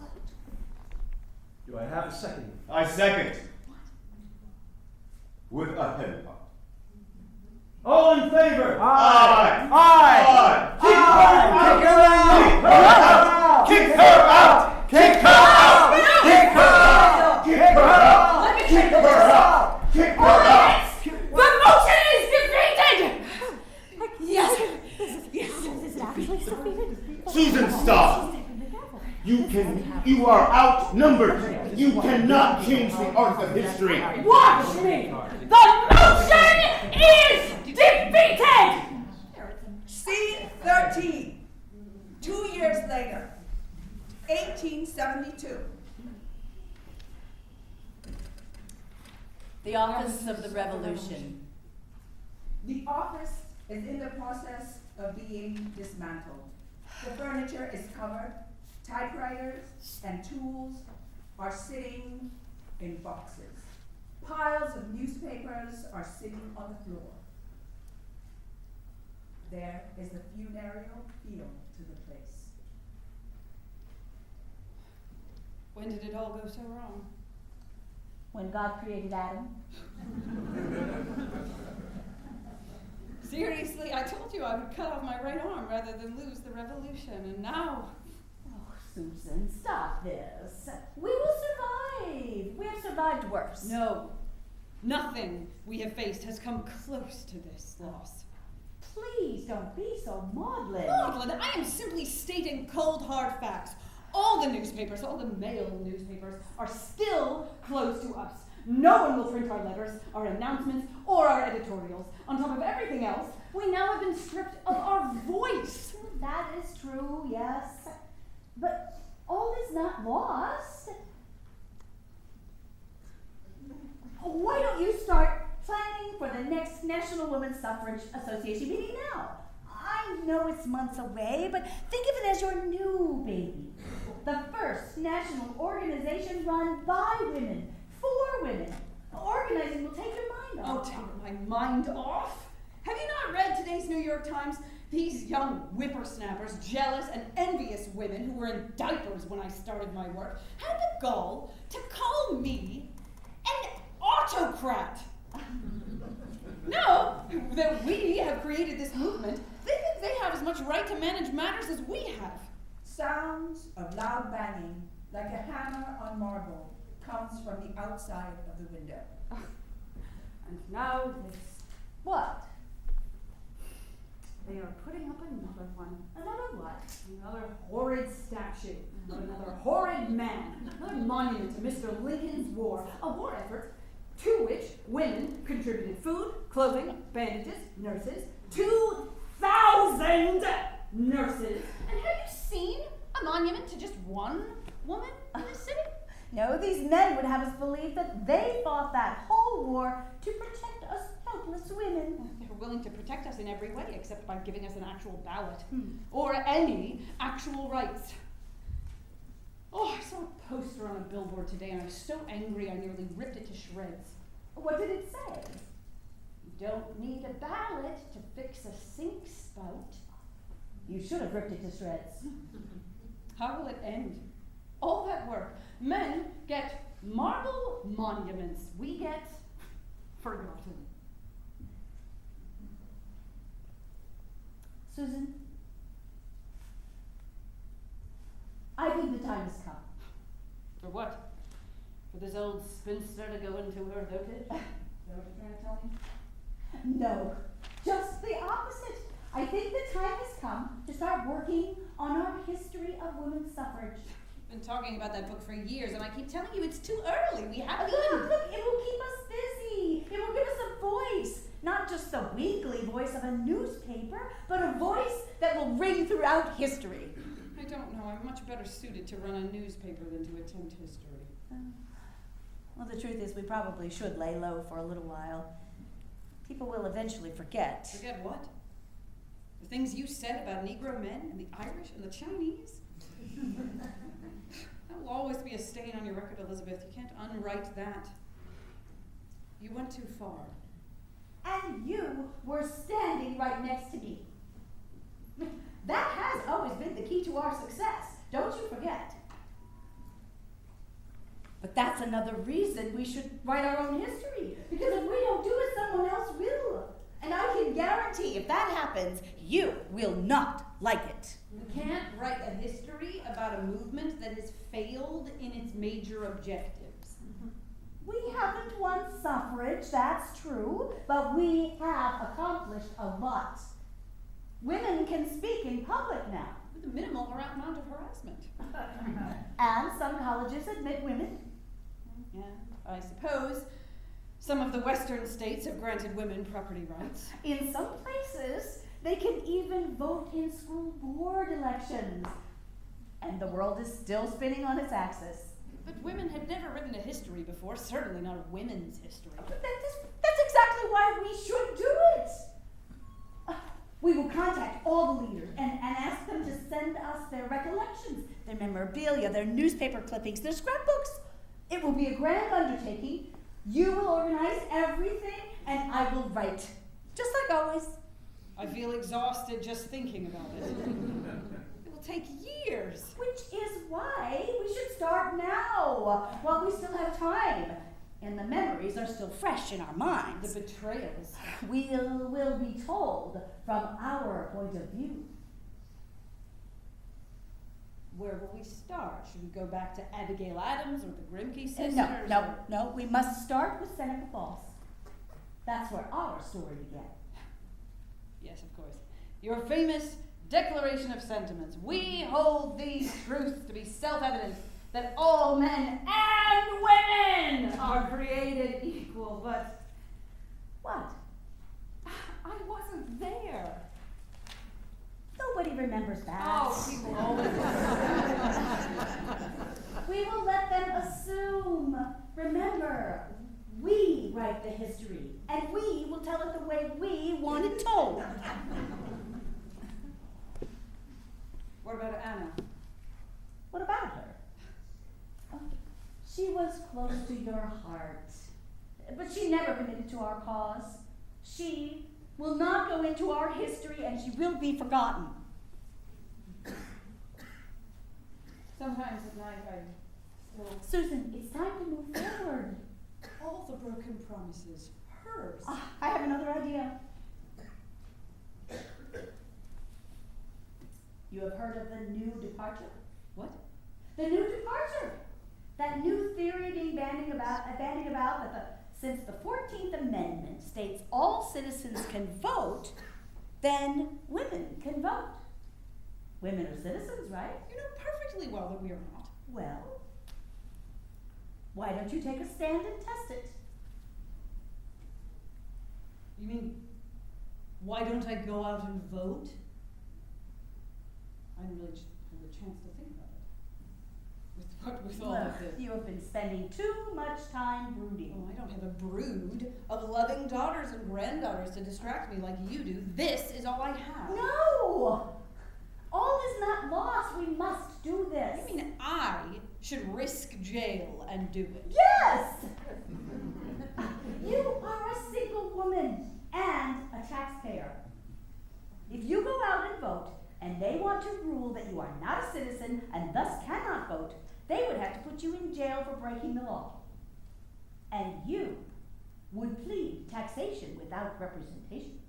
Do I have a second?
I second. With a heavy heart.
All in favor?
Aye.
Aye!
Kick
Kick
her out! Kick her out! Kick her out! Kick her out!
Let me
Kick
check
her
this.
out! Kick her out!
The motion is defeated!
Yes. Is it actually defeated?
Susan, stop! You are outnumbered. You cannot change the arc of history.
Watch me! The motion is defeated!
Scene 13. 2 years later, 1872.
The Office of the Revolution.
The office is in the process of being dismantled. The furniture is covered. Typewriters and tools are sitting in boxes. Piles of newspapers are sitting on the floor. There is a funereal feel to the place.
When did it all go so wrong?
When God created Adam.
Seriously, I told you I would cut off my right arm rather than lose the revolution, and now...
Oh, Susan, stop this. We will survive. We have survived worse.
No, nothing we have faced has come close to this loss.
Please don't be so maudlin.
Maudlin, I am simply stating cold, hard facts. All the newspapers, all the male newspapers, are still closed to us. No one will print our letters, our announcements, or our editorials. On top of everything else, we now have been stripped of our voice.
That is true, yes. But all is not lost. Why don't you start planning for the next National Women's Suffrage Association meeting now? I know it's months away, but think of it as your new baby. The first national organization run by women, for women. Organizing will take your mind
I'll
off.
take my mind off. Have you not read today's New York Times? These young whippersnappers, jealous and envious women who were in diapers when I started my work, had the gall to call me an autocrat. Now that we have created this movement, they think they have as much right to manage matters as we have.
Sounds of loud banging, like a hammer on marble, comes from the outside of the window.
And now this.
What?
They are putting up another one.
Another what?
Another horrid statue of another horrid man. Another monument to Mr. Lincoln's war. A war effort to which women contributed food, clothing, bandages, nurses. 2,000 nurses. And have you seen a monument to just one woman in this city?
No, these men would have us believe that they fought that whole war to protect us helpless women.
They're willing to protect us in every way except by giving us an actual ballot or any actual rights. Oh, I saw a poster on a billboard today and I was so angry I nearly ripped it to shreds.
What did it say? don't need a ballot to fix a sink spout. You should have ripped it to shreds.
How will it end? All that work. Men get marble monuments. We get forgotten.
Susan, I think the time has come.
For what? For this old spinster to go into her dotage? Is that what you're trying to tell me?
No, just the opposite. I think the time has come to start working on our history of women's suffrage.
I've been talking about that book for years, and I keep telling you it's too early. We haven't
Look, it will keep us busy. It will give us a voice. Not just the weekly voice of a newspaper, but a voice that will ring throughout history.
I don't know. I'm much better suited to run a newspaper than to attempt history.
Well, the truth is we probably should lay low for a little while. People will eventually forget.
Forget what? The things you said about Negro men and the Irish and the Chinese? That will always be a stain on your record, Elizabeth. You can't unwrite that. You went too far.
And you were standing right next to me. That has always been the key to our success. Don't you forget. But that's another reason we should write our own history. Because if we don't do it, someone else will. And I can guarantee if that happens, you will not like it.
We can't write a history about a movement that has failed in its major objectives.
We haven't won suffrage, that's true, but we have accomplished a lot. Women can speak in public now.
With a minimal amount of harassment.
And some colleges admit women.
Yeah, I suppose some of the western states have granted women property rights.
In some places, they can even vote in school board elections. And the world is still spinning on its axis.
But women had never written a history before, certainly not a women's history.
That's exactly why we should do it. We will contact all the leaders and ask them to send us their recollections, their memorabilia, their newspaper clippings, their scrapbooks. It will be a grand undertaking. You will organize everything, and I will write, just like always.
I feel exhausted just thinking about it. It will take years.
Which is why we should start now, while we still have time. And the memories are still fresh in our minds.
The betrayals.
Will be told from our point of view.
Where will we start? Should we go back to Abigail Adams or the Grimke sisters?
No. We must start with Seneca Falls. That's where our story began.
Yes, of course. Your famous Declaration of Sentiments. We hold these truths to be self-evident, that all men and women are created equal, but
What?
I wasn't there.
Nobody remembers that.
Oh, people always.
We will let them assume. Remember, we write the history, and we will tell it the way we want it told.
What about Anna?
What about her? Oh, she was close to your heart, but she never committed to our cause. She will not go into our history, and she will be forgotten.
Sometimes at night I still...
Susan, it's time to move forward.
All the broken promises. Hers.
I have another idea. You have heard of the new departure?
What?
The new departure. That new theory being bandied about that since the 14th Amendment states all citizens can vote, then women can vote. Women are citizens, right?
You know perfectly well that we are not.
Well, why don't you take a stand and test it?
You mean, why don't I go out and vote? I didn't really have a chance to think about it. With all of this.
You have been spending too much time brooding.
Oh, I don't have a brood of loving daughters and granddaughters to distract me like you do. This is all I have.
No! All is not lost. We must do this.
You mean I should risk jail and do it?
Yes! You are a single woman, and breaking the law. And you would plead taxation without representation.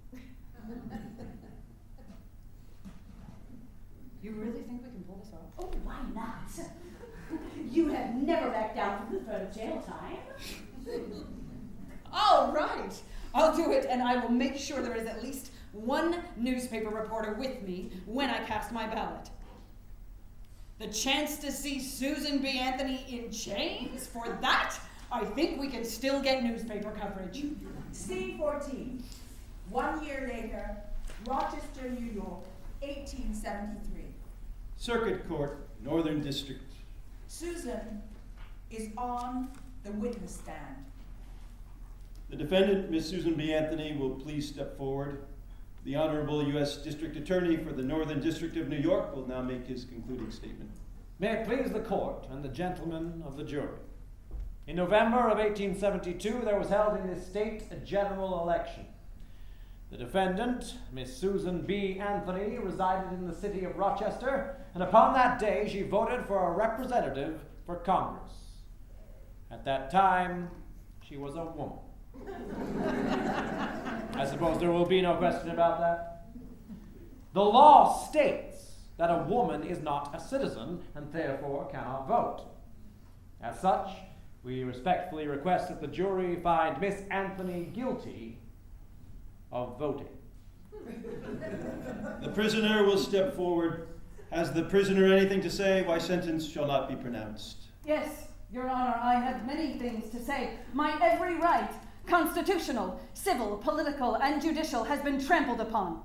You really think we can pull this off?
Oh, why not? You have never backed down from the threat of jail time.
All right, I'll do it, and I will make sure there is at least one newspaper reporter with me when I cast my ballot. The chance to see Susan B. Anthony in chains? For that, I think we can still get newspaper coverage.
C14. 1 year later, Rochester, New York, 1873.
Circuit Court, Northern District.
Susan is on the witness stand.
The defendant, Miss Susan B. Anthony, will please step forward. The Honorable U.S. District Attorney for the Northern District of New York will now make his concluding statement.
May it please the court and the gentlemen of the jury. In November of 1872, there was held in this state a general election. The defendant, Miss Susan B. Anthony, resided in the city of Rochester, and upon that day she voted for a representative for Congress. At that time, she was a woman. I suppose there will be no question about that. The law states that a woman is not a citizen and therefore cannot vote. As such, we respectfully request that the jury find Miss Anthony guilty of voting.
The prisoner will step forward. Has the prisoner anything to say? Why sentence shall not be pronounced?
Yes, Your Honor, I have many things to say. My every right, constitutional, civil, political, and judicial, has been trampled upon.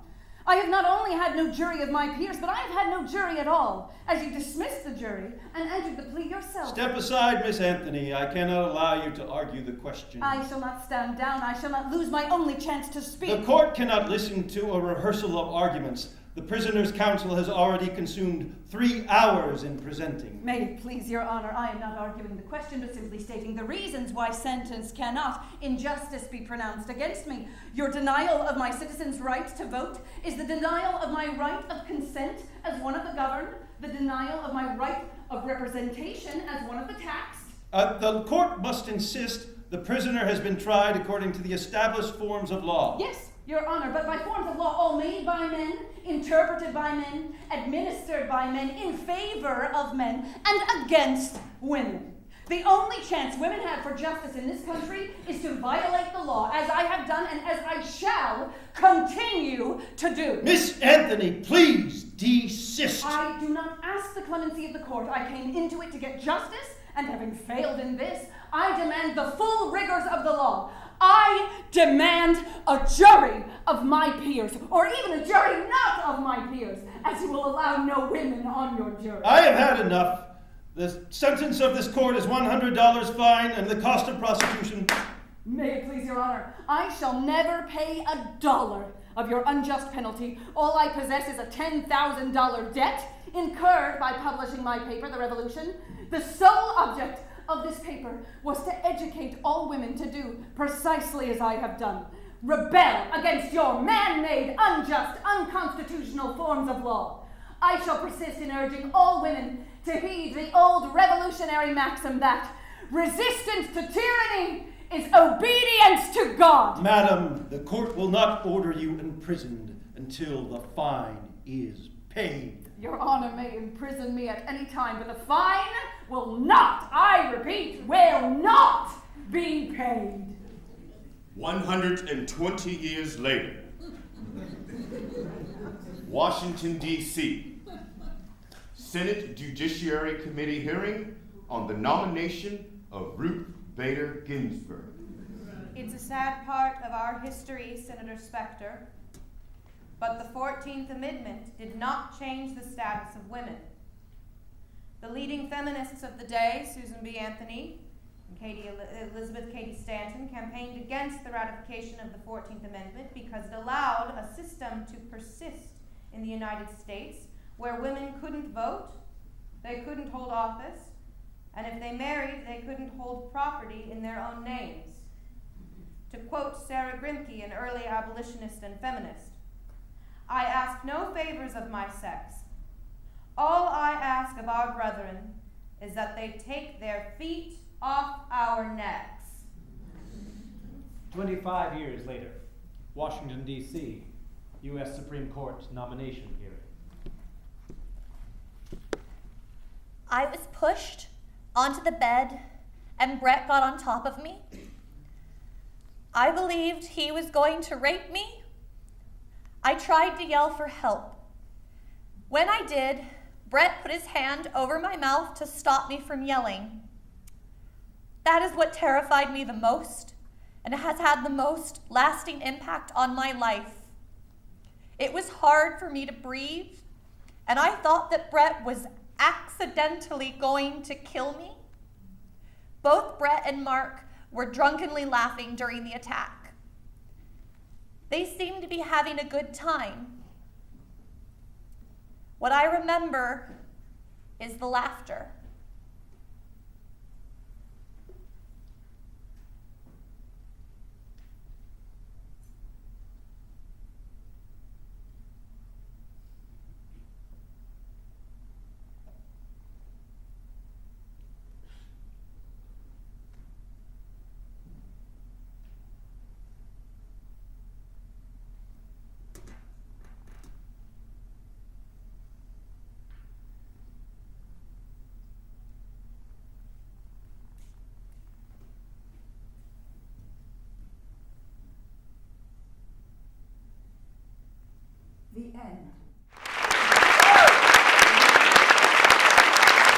I have not only had no jury of my peers, but I have had no jury at all, as you dismissed the jury and entered the plea yourself.
Step aside, Miss Anthony. I cannot allow you to argue the question.
I shall not stand down. I shall not lose my only chance to speak.
The court cannot listen to a rehearsal of arguments. The prisoner's counsel has already consumed 3 hours in presenting.
May it please Your Honor, I am not arguing the question, but simply stating the reasons why sentence cannot, in justice, be pronounced against me. Your denial of my citizens' right to vote is the denial of my right of consent as one of the governed, the denial of my right of representation as one of the taxed.
The court must insist the prisoner has been tried according to the established forms of law.
Yes, Your Honor, but by forms of law all made by men, interpreted by men, administered by men, in favor of men, and against women. The only chance women have for justice in this country is to violate the law, as I have done and as I shall continue to do.
Miss Anthony, please desist.
I do not ask the clemency of the court. I came into it to get justice, and having failed in this, I demand the full rigors of the law. I demand a jury of my peers, or even a jury not of my peers, as you will allow no women on your jury.
I have had enough. The sentence of this court is $100 fine and the cost of prosecution.
May it please Your Honor, I shall never pay $1 of your unjust penalty. All I possess is a $10,000 debt incurred by publishing my paper, The Revolution. The sole object of this paper was to educate all women to do precisely as I have done. Rebel against your man-made, unjust, unconstitutional forms of law. I shall persist in urging all women to heed the old revolutionary maxim that resistance to tyranny is obedience to God.
Madam, the court will not order you imprisoned until the fine is paid.
Your Honor may imprison me at any time, but the fine will not, I repeat, will not be paid.
120 years later, Washington, D.C., Senate Judiciary Committee hearing on the nomination of Ruth Bader Ginsburg.
It's a sad part of our history, Senator Specter, but the 14th Amendment did not change the status of women. The leading feminists of the day, Susan B. Anthony and Elizabeth Cady Stanton, campaigned against the ratification of the 14th Amendment because it allowed a system to persist in the United States where women couldn't vote, they couldn't hold office, and if they married, they couldn't hold property in their own names. To quote Sarah Grimke, an early abolitionist and feminist, "I ask no favors of my sex. All I ask of our brethren is that they take their feet
off our necks.
25 years later, Washington, D.C., U.S. Supreme Court nomination hearing.
I was pushed onto the bed and Brett got on top of me. I believed he was going to rape me. I tried to yell for help. When I did, Brett put his hand over my mouth to stop me from yelling. That is what terrified me the most and has had the most lasting impact on my life. It was hard for me to breathe, and I thought that Brett was accidentally going to kill me. Both Brett and Mark were drunkenly laughing during the attack. They seemed to be having a good time. What I remember is the laughter.
The end.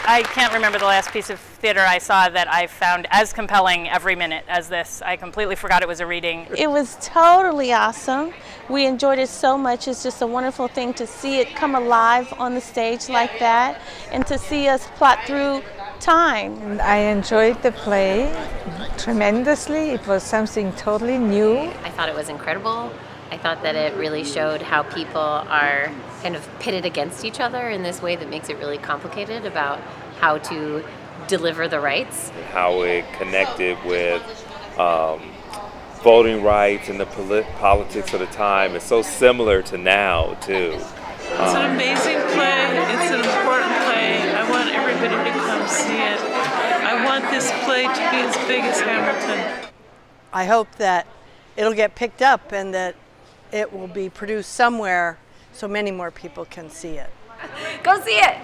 I can't remember the last piece of theater I saw that I found as compelling every minute as this. I completely forgot it was a reading.
It was totally awesome. We enjoyed it so much. It's just a wonderful thing to see it come alive on the stage like that and to see us plot through time.
I enjoyed the play tremendously. It was something totally new.
I thought it was incredible. I thought that it really showed how people are kind of pitted against each other in this way that makes it really complicated about how to deliver the rights.
How it connected with voting rights and the politics of the time. It's so similar to now, too.
It's an amazing play. It's an important play. I want everybody to come see it. I want this play to be as big as Hamilton.
I hope that it'll get picked up and that it will be produced somewhere so many more people can see it.
Go see it!